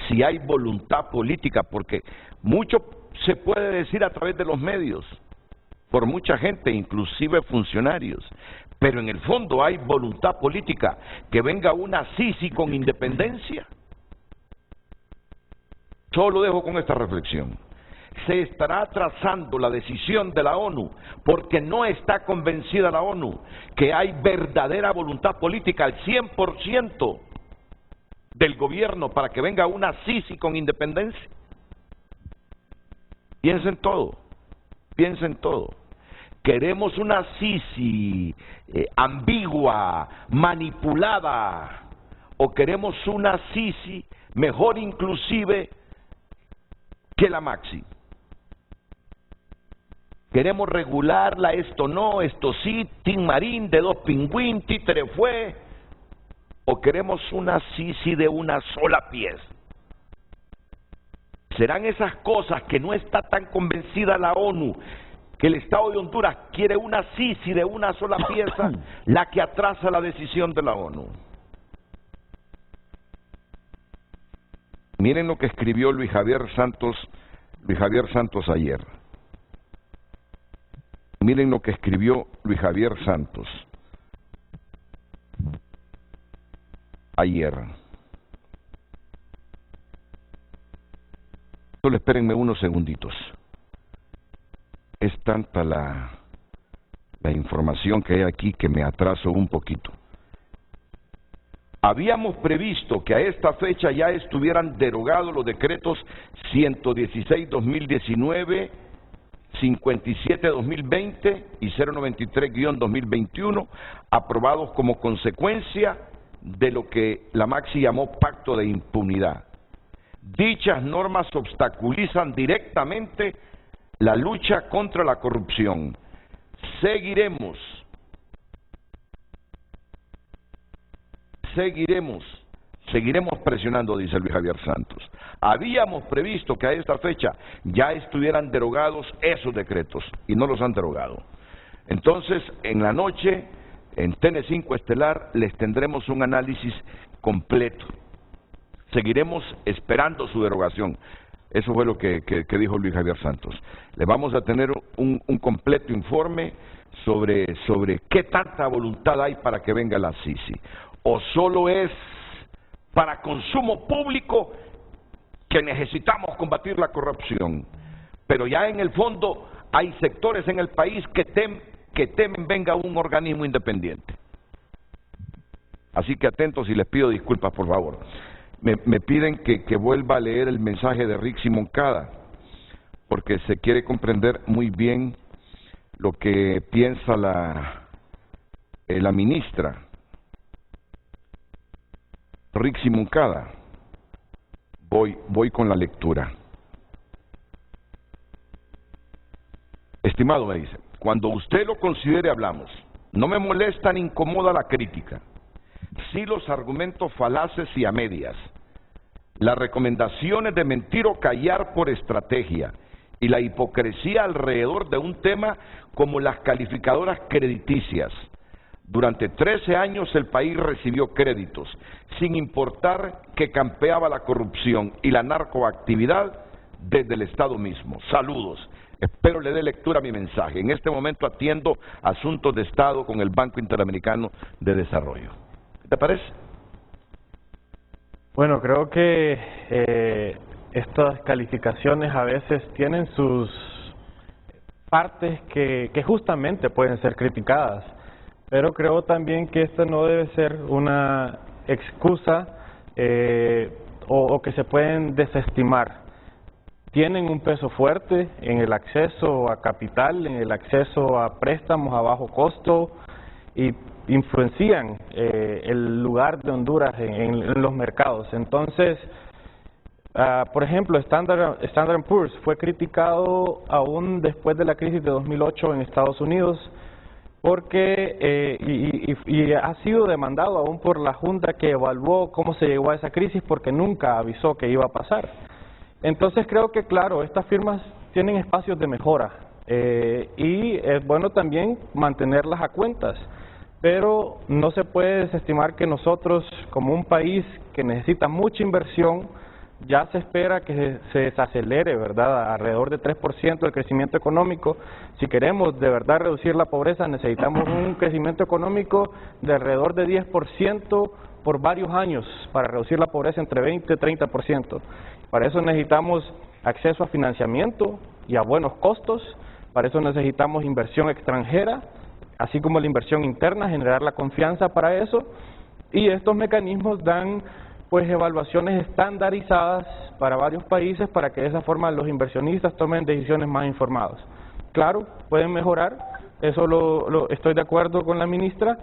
si hay voluntad política, porque mucho se puede decir a través de los medios, por mucha gente, inclusive funcionarios, pero en el fondo hay voluntad política. Que venga una CICIG con independencia. Solo dejo con esta reflexión. Se estará atrasando la decisión de la ONU porque no está convencida la ONU que hay verdadera voluntad política al 100% del gobierno para que venga una CICIG con independencia. Piensen todo. Queremos una CICIG ambigua, manipulada, o queremos una CICIG mejor inclusive que la Maxi. Queremos regularla, esto no, esto sí, Tin Marín, de 2 pingüín, títere fue, o queremos una CICIG de una sola pieza. Serán esas cosas que no está tan convencida la ONU, que el Estado de Honduras quiere una CICIG de una sola pieza, la que atrasa la decisión de la ONU. Miren lo que escribió Luis Javier Santos ayer. Miren lo que escribió Luis Javier Santos ayer. Solo espérenme unos segunditos. Es tanta la información que hay aquí que me atraso un poquito. Habíamos previsto que a esta fecha ya estuvieran derogados los decretos 116-2019, 57-2020 y 093-2021, aprobados como consecuencia de lo que la Maxi llamó pacto de impunidad. Dichas normas obstaculizan directamente la lucha contra la corrupción. Seguiremos presionando, dice Luis Javier Santos. Habíamos previsto que a esta fecha ya estuvieran derogados esos decretos y no los han derogado. Entonces, en la noche, en TN5 Estelar, les tendremos un análisis completo. Seguiremos esperando su derogación. Eso fue lo que dijo Luis Javier Santos. Le vamos a tener un completo informe sobre qué tanta voluntad hay para que venga la Sisi. O solo es para consumo público que necesitamos combatir la corrupción. Pero ya en el fondo hay sectores en el país que temen venga un organismo independiente. Así que atentos y les pido disculpas, por favor. Me piden que vuelva a leer el mensaje de Rixi Moncada, porque se quiere comprender muy bien lo que piensa la ministra Rixi Moncada. Voy con la lectura. Estimado, me dice, cuando usted lo considere hablamos. No me molesta ni incomoda la crítica. Sí los argumentos falaces y a medias. Las recomendaciones de mentir o callar por estrategia. Y la hipocresía alrededor de un tema como las calificadoras crediticias. Durante 13 años el país recibió créditos, sin importar que campeaba la corrupción y la narcoactividad desde el Estado mismo. Saludos. Espero le dé lectura a mi mensaje. En este momento atiendo asuntos de Estado con el Banco Interamericano de Desarrollo. ¿Qué te parece? Bueno, creo que estas calificaciones a veces tienen sus partes que justamente pueden ser criticadas, pero creo también que esta no debe ser una excusa o que se pueden desestimar. Tienen un peso fuerte en el acceso a capital, en el acceso a préstamos a bajo costo y influencian el lugar de Honduras en los mercados. Entonces, por ejemplo, Standard & Poor's fue criticado aún después de la crisis de 2008 en Estados Unidos porque y ha sido demandado aún por la Junta que evaluó cómo se llegó a esa crisis porque nunca avisó que iba a pasar. Entonces creo que, claro, estas firmas tienen espacios de mejora y es bueno también mantenerlas a cuentas, pero no se puede desestimar que nosotros, como un país que necesita mucha inversión, ya se espera que se desacelere, ¿verdad?, alrededor de 3% el crecimiento económico. Si queremos de verdad reducir la pobreza, necesitamos un crecimiento económico de alrededor de 10% por varios años para reducir la pobreza entre 20 y 30%. Para eso necesitamos acceso a financiamiento y a buenos costos, para eso necesitamos inversión extranjera, así como la inversión interna, generar la confianza para eso, y estos mecanismos dan pues evaluaciones estandarizadas para varios países para que de esa forma los inversionistas tomen decisiones más informadas. Claro, pueden mejorar, eso estoy de acuerdo con la ministra,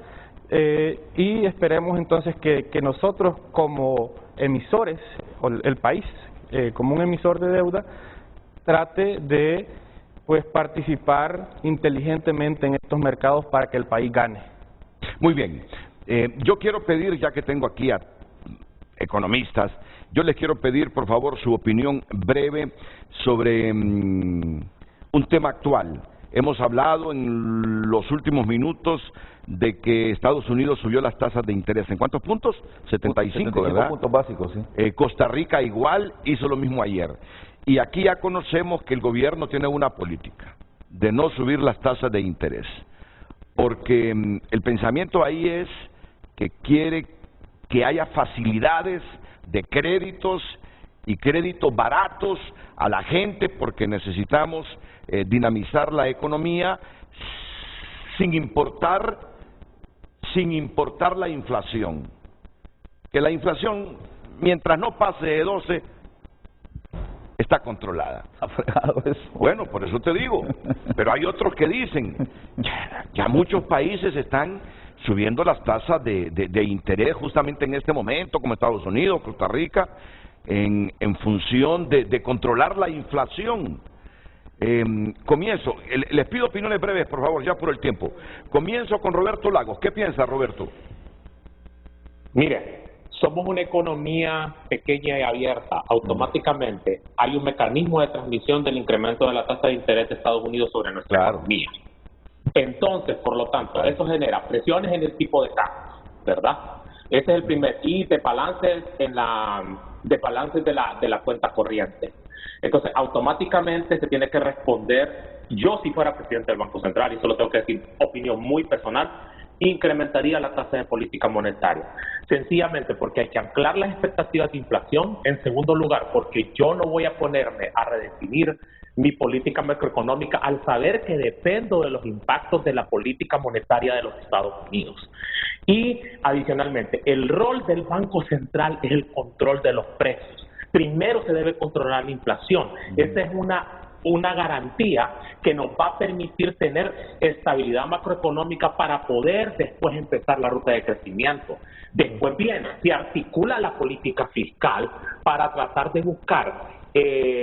y esperemos entonces que nosotros como emisores, o el país como un emisor de deuda, trate de pues participar inteligentemente en estos mercados para que el país gane. Muy bien. Yo quiero pedir, ya que tengo aquí a economistas, yo les quiero pedir por favor su opinión breve sobre un tema actual. Hemos hablado en los últimos minutos de que Estados Unidos subió las tasas de interés. ¿En cuántos puntos? 75, ¿verdad? Puntos básicos, sí. Costa Rica igual hizo lo mismo ayer. Y aquí ya conocemos que el gobierno tiene una política de no subir las tasas de interés. Porque el pensamiento ahí es que quiere que haya facilidades de créditos y créditos baratos a la gente porque necesitamos dinamizar la economía sin importar la inflación. Que la inflación, mientras no pase de 12, está controlada. Bueno, por eso te digo. Pero hay otros que dicen, ya muchos países están subiendo las tasas de interés justamente en este momento, como Estados Unidos, Costa Rica, en función de controlar la inflación. Comienzo, les pido opiniones breves, por favor, ya por el tiempo. Comienzo con Roberto Lagos. ¿Qué piensa, Roberto? Mire, somos una economía pequeña y abierta. Automáticamente hay un mecanismo de transmisión del incremento de la tasa de interés de Estados Unidos sobre nuestra economía. Entonces, por lo tanto, eso genera presiones en el tipo de cambio, ¿verdad? Ese es el primer. Y desbalances de la cuenta corriente. Entonces, automáticamente se tiene que responder. Yo, si fuera presidente del Banco Central, y solo tengo que decir opinión muy personal, incrementaría la tasa de política monetaria. Sencillamente porque hay que anclar las expectativas de inflación. En segundo lugar, porque yo no voy a ponerme a redefinir mi política macroeconómica al saber que dependo de los impactos de la política monetaria de los Estados Unidos. Y adicionalmente, el rol del Banco Central es el control de los precios. Primero se debe controlar la inflación. Esa es una garantía que nos va a permitir tener estabilidad macroeconómica para poder después empezar la ruta de crecimiento. Después viene, se articula la política fiscal para tratar de buscar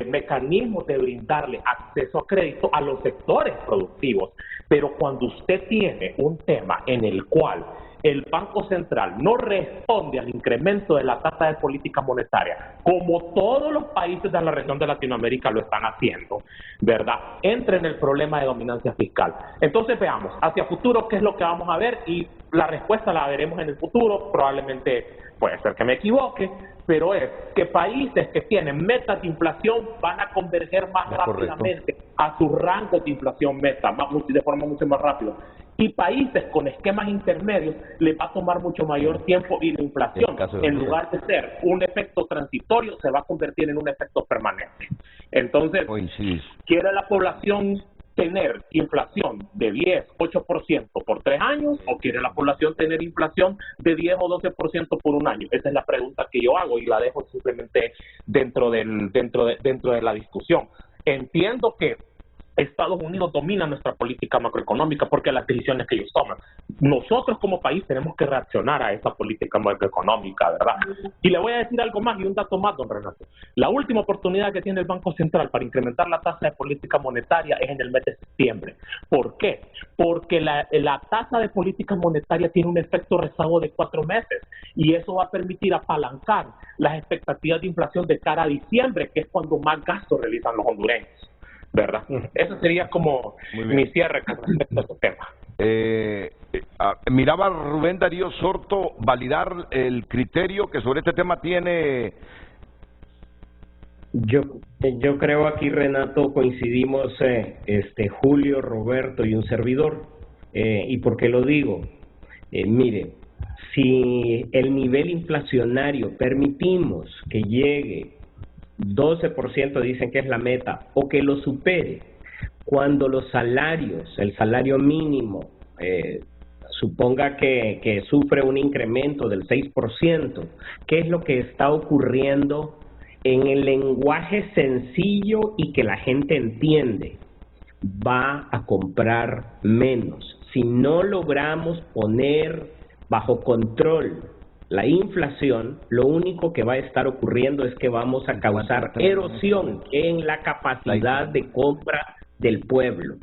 mecanismos de brindarle acceso a crédito a los sectores productivos. Pero cuando usted tiene un tema en el cual el Banco Central no responde al incremento de la tasa de política monetaria, como todos los países de la región de Latinoamérica lo están haciendo, ¿verdad? Entra en el problema de dominancia fiscal. Entonces veamos, hacia futuro, ¿qué es lo que vamos a ver? Y la respuesta la veremos en el futuro, probablemente puede ser que me equivoque, pero es que países que tienen metas de inflación van a converger más rápidamente a su rango de inflación meta, de forma mucho más rápida. Y países con esquemas intermedios les va a tomar mucho mayor tiempo y la inflación, en lugar de ser un efecto transitorio, se va a convertir en un efecto permanente. Entonces, ¿quiere la población tener inflación de 10, 8% por 3 años o quiere la población tener inflación de 10 o 12% por un año? Esa es la pregunta que yo hago y la dejo simplemente dentro de la discusión. Entiendo que Estados Unidos domina nuestra política macroeconómica porque las decisiones que ellos toman. Nosotros como país tenemos que reaccionar a esa política macroeconómica, ¿verdad? Y le voy a decir algo más y un dato más, don Renato. La última oportunidad que tiene el Banco Central para incrementar la tasa de política monetaria es en el mes de septiembre. ¿Por qué? Porque la tasa de política monetaria tiene un efecto rezago de 4 meses y eso va a permitir apalancar las expectativas de inflación de cara a diciembre, que es cuando más gastos realizan los hondureños, ¿verdad? Eso sería como mi cierre con respecto a este tema. Miraba Rubén Darío Sorto validar el criterio que sobre este tema tiene. Yo creo aquí, Renato, coincidimos Julio, Roberto y un servidor. ¿Y por qué lo digo? Mire, si el nivel inflacionario permitimos que llegue 12%, dicen que es la meta, o que lo supere, cuando los salarios, el salario mínimo, suponga que sufre un incremento del 6%, ¿qué es lo que está ocurriendo en el lenguaje sencillo y que la gente entiende? Va a comprar menos. Si no logramos poner bajo control la inflación, lo único que va a estar ocurriendo es que vamos a causar erosión en la capacidad de compra del pueblo.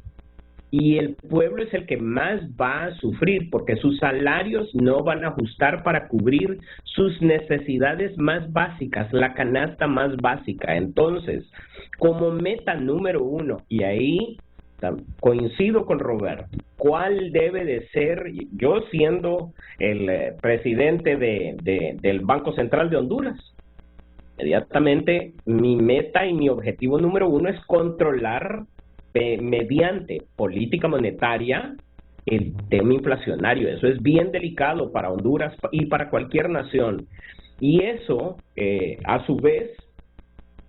Y el pueblo es el que más va a sufrir porque sus salarios no van a ajustar para cubrir sus necesidades más básicas, la canasta más básica. Entonces, como meta número 1, y ahí coincido con Roberto, ¿cuál debe de ser? Yo siendo el presidente del Banco Central de Honduras, inmediatamente mi meta y mi objetivo número 1 es controlar mediante política monetaria el tema inflacionario. Eso es bien delicado para Honduras y para cualquier nación. Y eso, a su vez,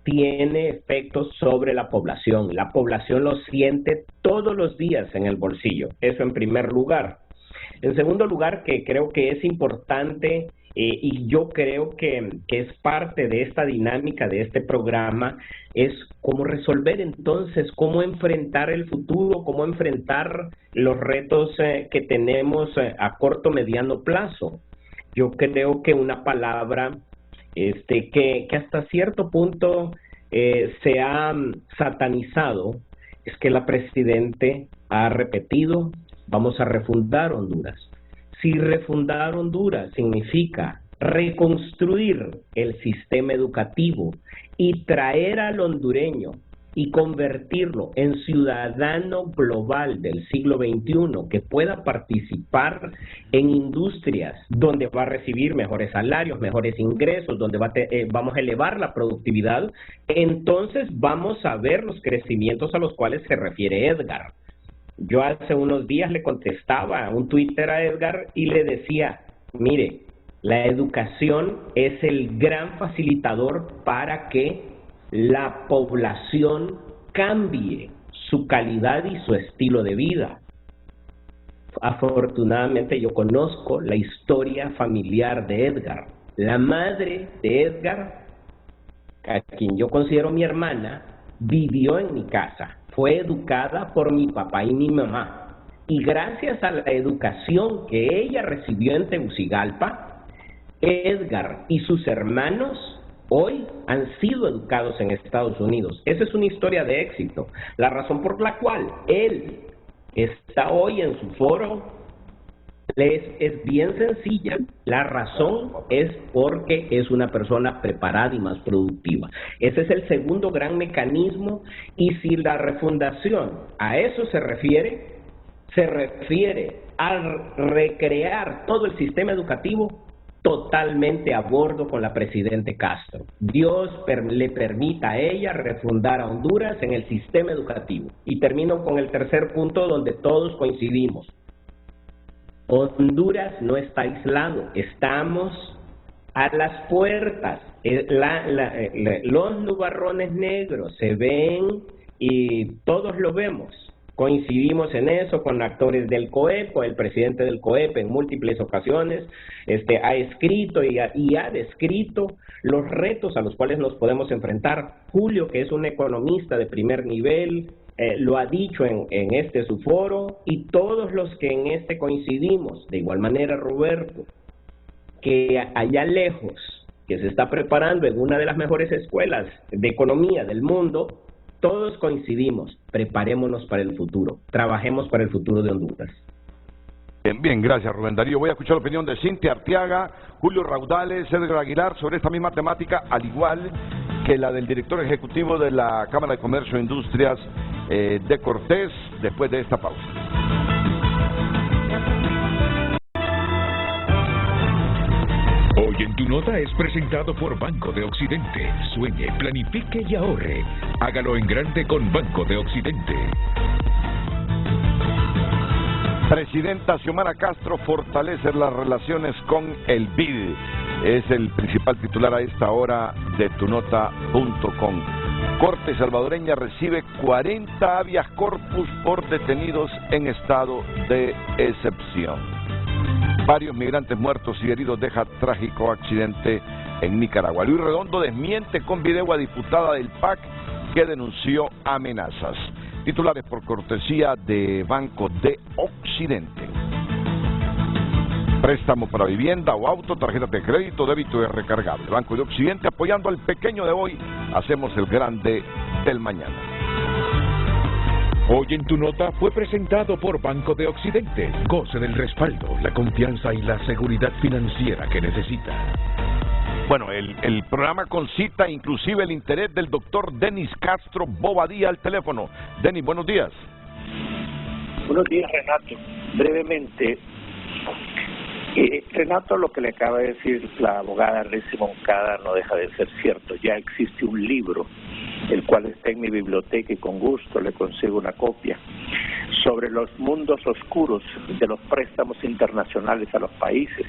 tiene efectos sobre la población. La población lo siente todos los días en el bolsillo. Eso en primer lugar. En segundo lugar, que creo que es importante Y yo creo que es parte de esta dinámica, de este programa, es cómo resolver entonces, cómo enfrentar el futuro, cómo enfrentar los retos que tenemos a corto, mediano plazo. Yo creo que una palabra que hasta cierto punto se ha satanizado es que la Presidente ha repetido: vamos a refundar Honduras. Si refundar Honduras significa reconstruir el sistema educativo y traer al hondureño y convertirlo en ciudadano global del siglo XXI, que pueda participar en industrias donde va a recibir mejores salarios, mejores ingresos, donde vamos a elevar la productividad, entonces vamos a ver los crecimientos a los cuales se refiere Edgar. Yo hace unos días le contestaba un Twitter a Edgar y le decía: mire, la educación es el gran facilitador para que la población cambie su calidad y su estilo de vida. Afortunadamente yo conozco la historia familiar de Edgar. La madre de Edgar, a quien yo considero mi hermana, vivió en mi casa. Fue educada por mi papá y mi mamá. Y gracias a la educación que ella recibió en Tegucigalpa, Edgar y sus hermanos hoy han sido educados en Estados Unidos. Esa es una historia de éxito. La razón por la cual él está hoy en su foro es bien sencilla. La razón es porque es una persona preparada y más productiva. Ese es el segundo gran mecanismo, y si la refundación a eso se refiere a recrear todo el sistema educativo, totalmente a bordo con la Presidente Castro. Dios le permita a ella refundar a Honduras en el sistema educativo. Y termino con el tercer punto donde todos coincidimos. Honduras no está aislado, estamos a las puertas. Los nubarrones negros se ven y todos lo vemos. Coincidimos en eso con actores del COEP. El presidente del COEP en múltiples ocasiones ha escrito y ha descrito los retos a los cuales nos podemos enfrentar. Julio, que es un economista de primer nivel, lo ha dicho en su foro, y todos los que en coincidimos. De igual manera, Roberto, que allá lejos, que se está preparando en una de las mejores escuelas de economía del mundo, todos coincidimos: preparémonos para el futuro, trabajemos para el futuro de Honduras. Bien, gracias, Rubén Darío. Voy a escuchar la opinión de Cintia Arteaga, Julio Raudales, Edgar Aguilar sobre esta misma temática, al igual que la del director ejecutivo de la Cámara de Comercio e Industrias de Cortés, después de esta pausa. Hoy en Tu Nota es presentado por Banco de Occidente. Sueñe, planifique y ahorre. Hágalo en grande con Banco de Occidente. Presidenta Xiomara Castro fortalece las relaciones con el BID. Es el principal titular a esta hora de tunota.com. Corte salvadoreña recibe 40 habeas corpus por detenidos en estado de excepción. Varios migrantes muertos y heridos deja trágico accidente en Nicaragua. Luis Redondo desmiente con video a diputada del PAC que denunció amenazas. Titulares por cortesía de Banco de Occidente. Préstamo para vivienda o auto, tarjetas de crédito, débito y recargable. Banco de Occidente, apoyando al pequeño de hoy, hacemos el grande del mañana. Hoy en Tu Nota fue presentado por Banco de Occidente. Goce del respaldo, la confianza y la seguridad financiera que necesita. Bueno, el programa concita inclusive el interés del doctor Denis Castro Bobadilla al teléfono. Denis, buenos días. Buenos días, Renato. Brevemente, Renato, lo que le acaba de decir la abogada Recy Moncada no deja de ser cierto. Ya existe un libro, el cual está en mi biblioteca y con gusto le consigo una copia, sobre los mundos oscuros de los préstamos internacionales a los países,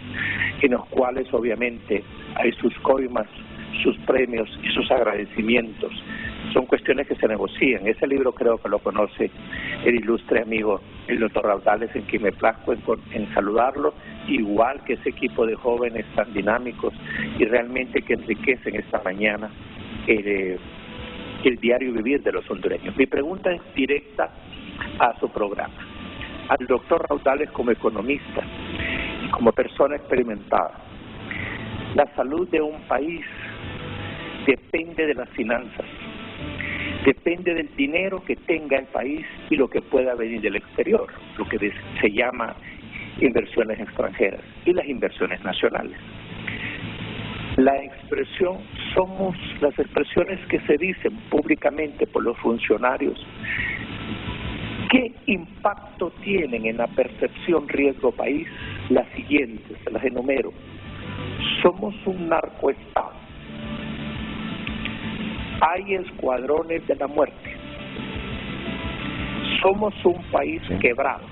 en los cuales obviamente hay sus coimas, sus premios y sus agradecimientos. Son cuestiones que se negocian. Ese libro creo que lo conoce el ilustre amigo, el doctor Raudales, en quien me plazco en saludarlo igual que ese equipo de jóvenes tan dinámicos y realmente que enriquecen esta mañana el diario vivir de los hondureños. Mi pregunta es directa a su programa. Al doctor Raudales, como economista y como persona experimentada, la salud de un país depende de las finanzas, depende del dinero que tenga el país y lo que pueda venir del exterior, lo que se llama inversiones extranjeras y las inversiones nacionales. La expresión, somos las expresiones que se dicen públicamente por los funcionarios. ¿Qué impacto tienen en la percepción riesgo país? Las siguientes, se las enumero. Somos un narcoestado. Hay escuadrones de la muerte. Somos un país quebrado.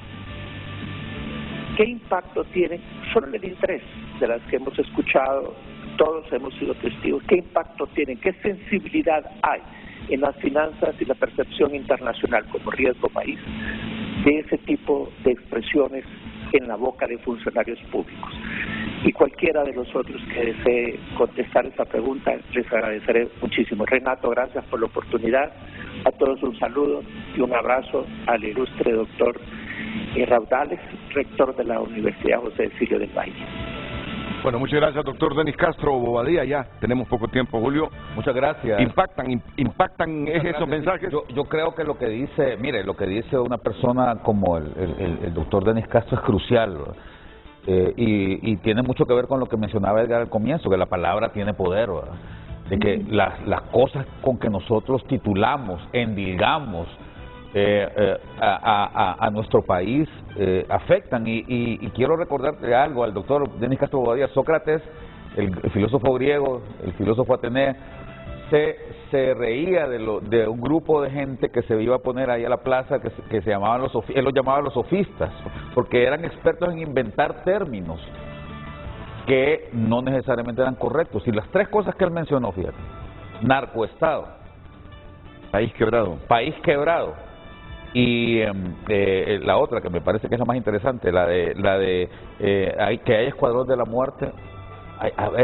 ¿Qué impacto tienen? Solo el interés de las que hemos escuchado, todos hemos sido testigos. ¿Qué impacto tienen? ¿Qué sensibilidad hay en las finanzas y la percepción internacional como riesgo país de ese tipo de expresiones en la boca de funcionarios públicos? Y cualquiera de los otros que desee contestar esta pregunta, les agradeceré muchísimo. Renato, gracias por la oportunidad. A todos un saludo y un abrazo al ilustre doctor Raudales, rector de la Universidad José Cecilio del Valle. Bueno, muchas gracias, doctor Denis Castro Bobadilla. Ya tenemos poco tiempo, Julio. Muchas gracias. ¿Impactan esos mensajes? Yo creo que lo que dice, mire, lo que dice una persona como el doctor Denis Castro es crucial, y tiene mucho que ver con lo que mencionaba Edgar al comienzo, que la palabra tiene poder, ¿verdad? De que las cosas con que nosotros titulamos, endilgamos a nuestro país afectan, y quiero recordarle algo al doctor Denis Castro Bobadilla. Sócrates, el filósofo griego, el filósofo Ateneo, se reía de un grupo de gente que se iba a poner ahí a la plaza, que se llamaban él los llamaba los sofistas, porque eran expertos en inventar términos que no necesariamente eran correctos. Y las tres cosas que él mencionó, fíjate: narcoestado, país quebrado, y la otra que me parece que es la más interesante, la de que hay escuadrón de la muerte.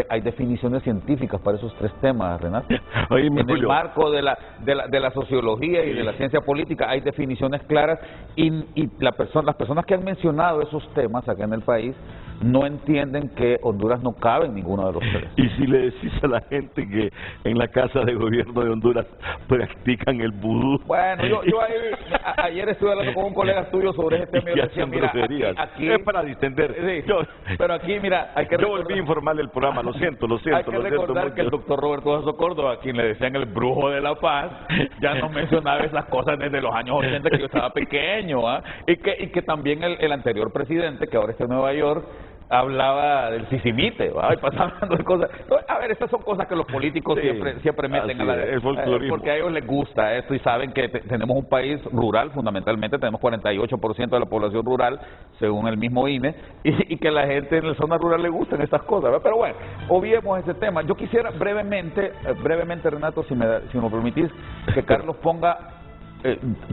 Hay definiciones científicas para esos tres temas, Renato. En el marco de la sociología y de la ciencia política hay definiciones claras, y las personas que han mencionado esos temas acá en el país no entienden que Honduras no cabe en ninguno de los tres. Y si le decís a la gente que en la Casa de Gobierno de Honduras practican el vudú. Bueno, yo ayer estuve hablando con un colega tuyo sobre ese tema y yo decía, mira, aquí es para distender. Sí, pero aquí, mira, hay que yo volví a informarle el programa, lo siento. Hay que recordar que el doctor Roberto Jasso Córdoba, a quien le decían el brujo de la paz, ya no mencionaba esas cosas desde los años 80, que yo estaba pequeño, y que también el anterior presidente, que ahora está en Nueva York, hablaba del sisimite, y pasaba hablando de cosas. A ver, estas son cosas que los políticos siempre meten porque a ellos les gusta esto, y saben que tenemos un país rural, fundamentalmente tenemos 48% de la población rural, según el mismo INE, y que la gente en la zona rural le gustan estas cosas, ¿verdad? Pero bueno, obviemos ese tema. Yo quisiera brevemente, Renato, si me permitís, que Carlos ponga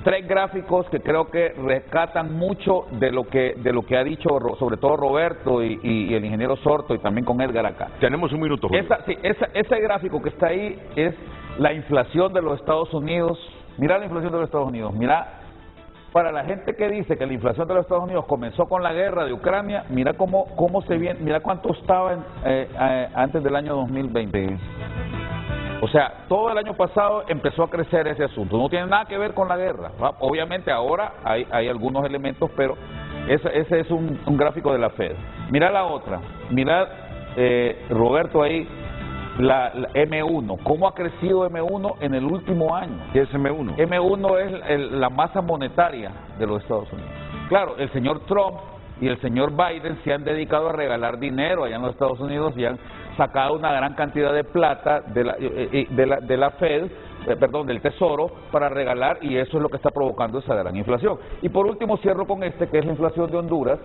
tres gráficos que creo que rescatan mucho de lo que ha dicho sobre todo Roberto y el ingeniero Sorto, y también con Edgar acá. Tenemos un minuto. Ese gráfico que está ahí es la inflación de los Estados Unidos. Mira la inflación de los Estados Unidos. Mira, para la gente que dice que la inflación de los Estados Unidos comenzó con la guerra de Ucrania, mira cómo se viene, mira cuánto estaba antes del año 2020. O sea, todo el año pasado empezó a crecer ese asunto. No tiene nada que ver con la guerra, ¿va? Obviamente ahora hay algunos elementos, pero ese es un gráfico de la Fed. Mira la otra. Mira, Roberto, ahí la M1. ¿Cómo ha crecido M1 en el último año? ¿Qué es M1? M1 es la masa monetaria de los Estados Unidos. Claro, el señor Trump y el señor Biden se han dedicado a regalar dinero allá en los Estados Unidos y han sacado una gran cantidad de plata de la Fed, del Tesoro, para regalar, y eso es lo que está provocando esa gran inflación. Y por último cierro con que es la inflación de Honduras,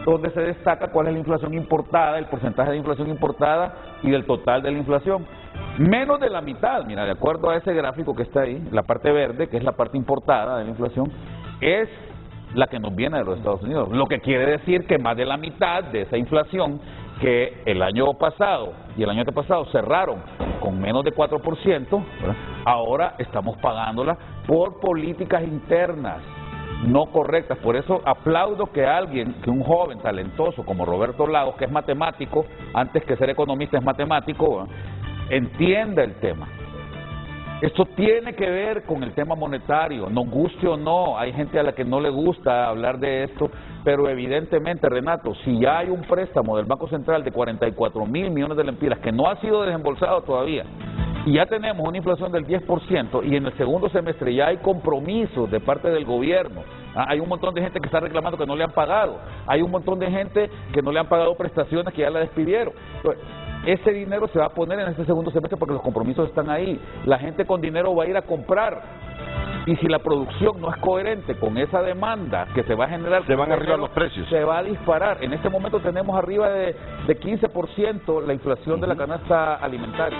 donde se destaca cuál es la inflación importada, el porcentaje de inflación importada y del total de la inflación. Menos de la mitad, mira, de acuerdo a ese gráfico que está ahí, la parte verde, que es la parte importada de la inflación, es la que nos viene de los Estados Unidos. Lo que quiere decir que más de la mitad de esa inflación que el año pasado y el año antepasado cerraron con menos de 4%, ¿verdad? Ahora estamos pagándola por políticas internas no correctas. Por eso aplaudo que un joven talentoso como Roberto Lagos, que es matemático, antes que ser economista es matemático, ¿verdad?, entienda el tema. Esto tiene que ver con el tema monetario, nos guste o no. Hay gente a la que no le gusta hablar de esto, pero evidentemente, Renato, si ya hay un préstamo del Banco Central de 44.000 millones de lempiras que no ha sido desembolsado todavía, y ya tenemos una inflación del 10%, y en el segundo semestre ya hay compromisos de parte del gobierno, hay un montón de gente que está reclamando que no le han pagado, hay un montón de gente que no le han pagado prestaciones, que ya la despidieron. Entonces, ese dinero se va a poner en este segundo semestre porque los compromisos están ahí. La gente con dinero va a ir a comprar. Y si la producción no es coherente con esa demanda que se va a generar, se van arriba los precios. Se va a disparar. En este momento tenemos arriba de 15% la inflación de la canasta alimentaria.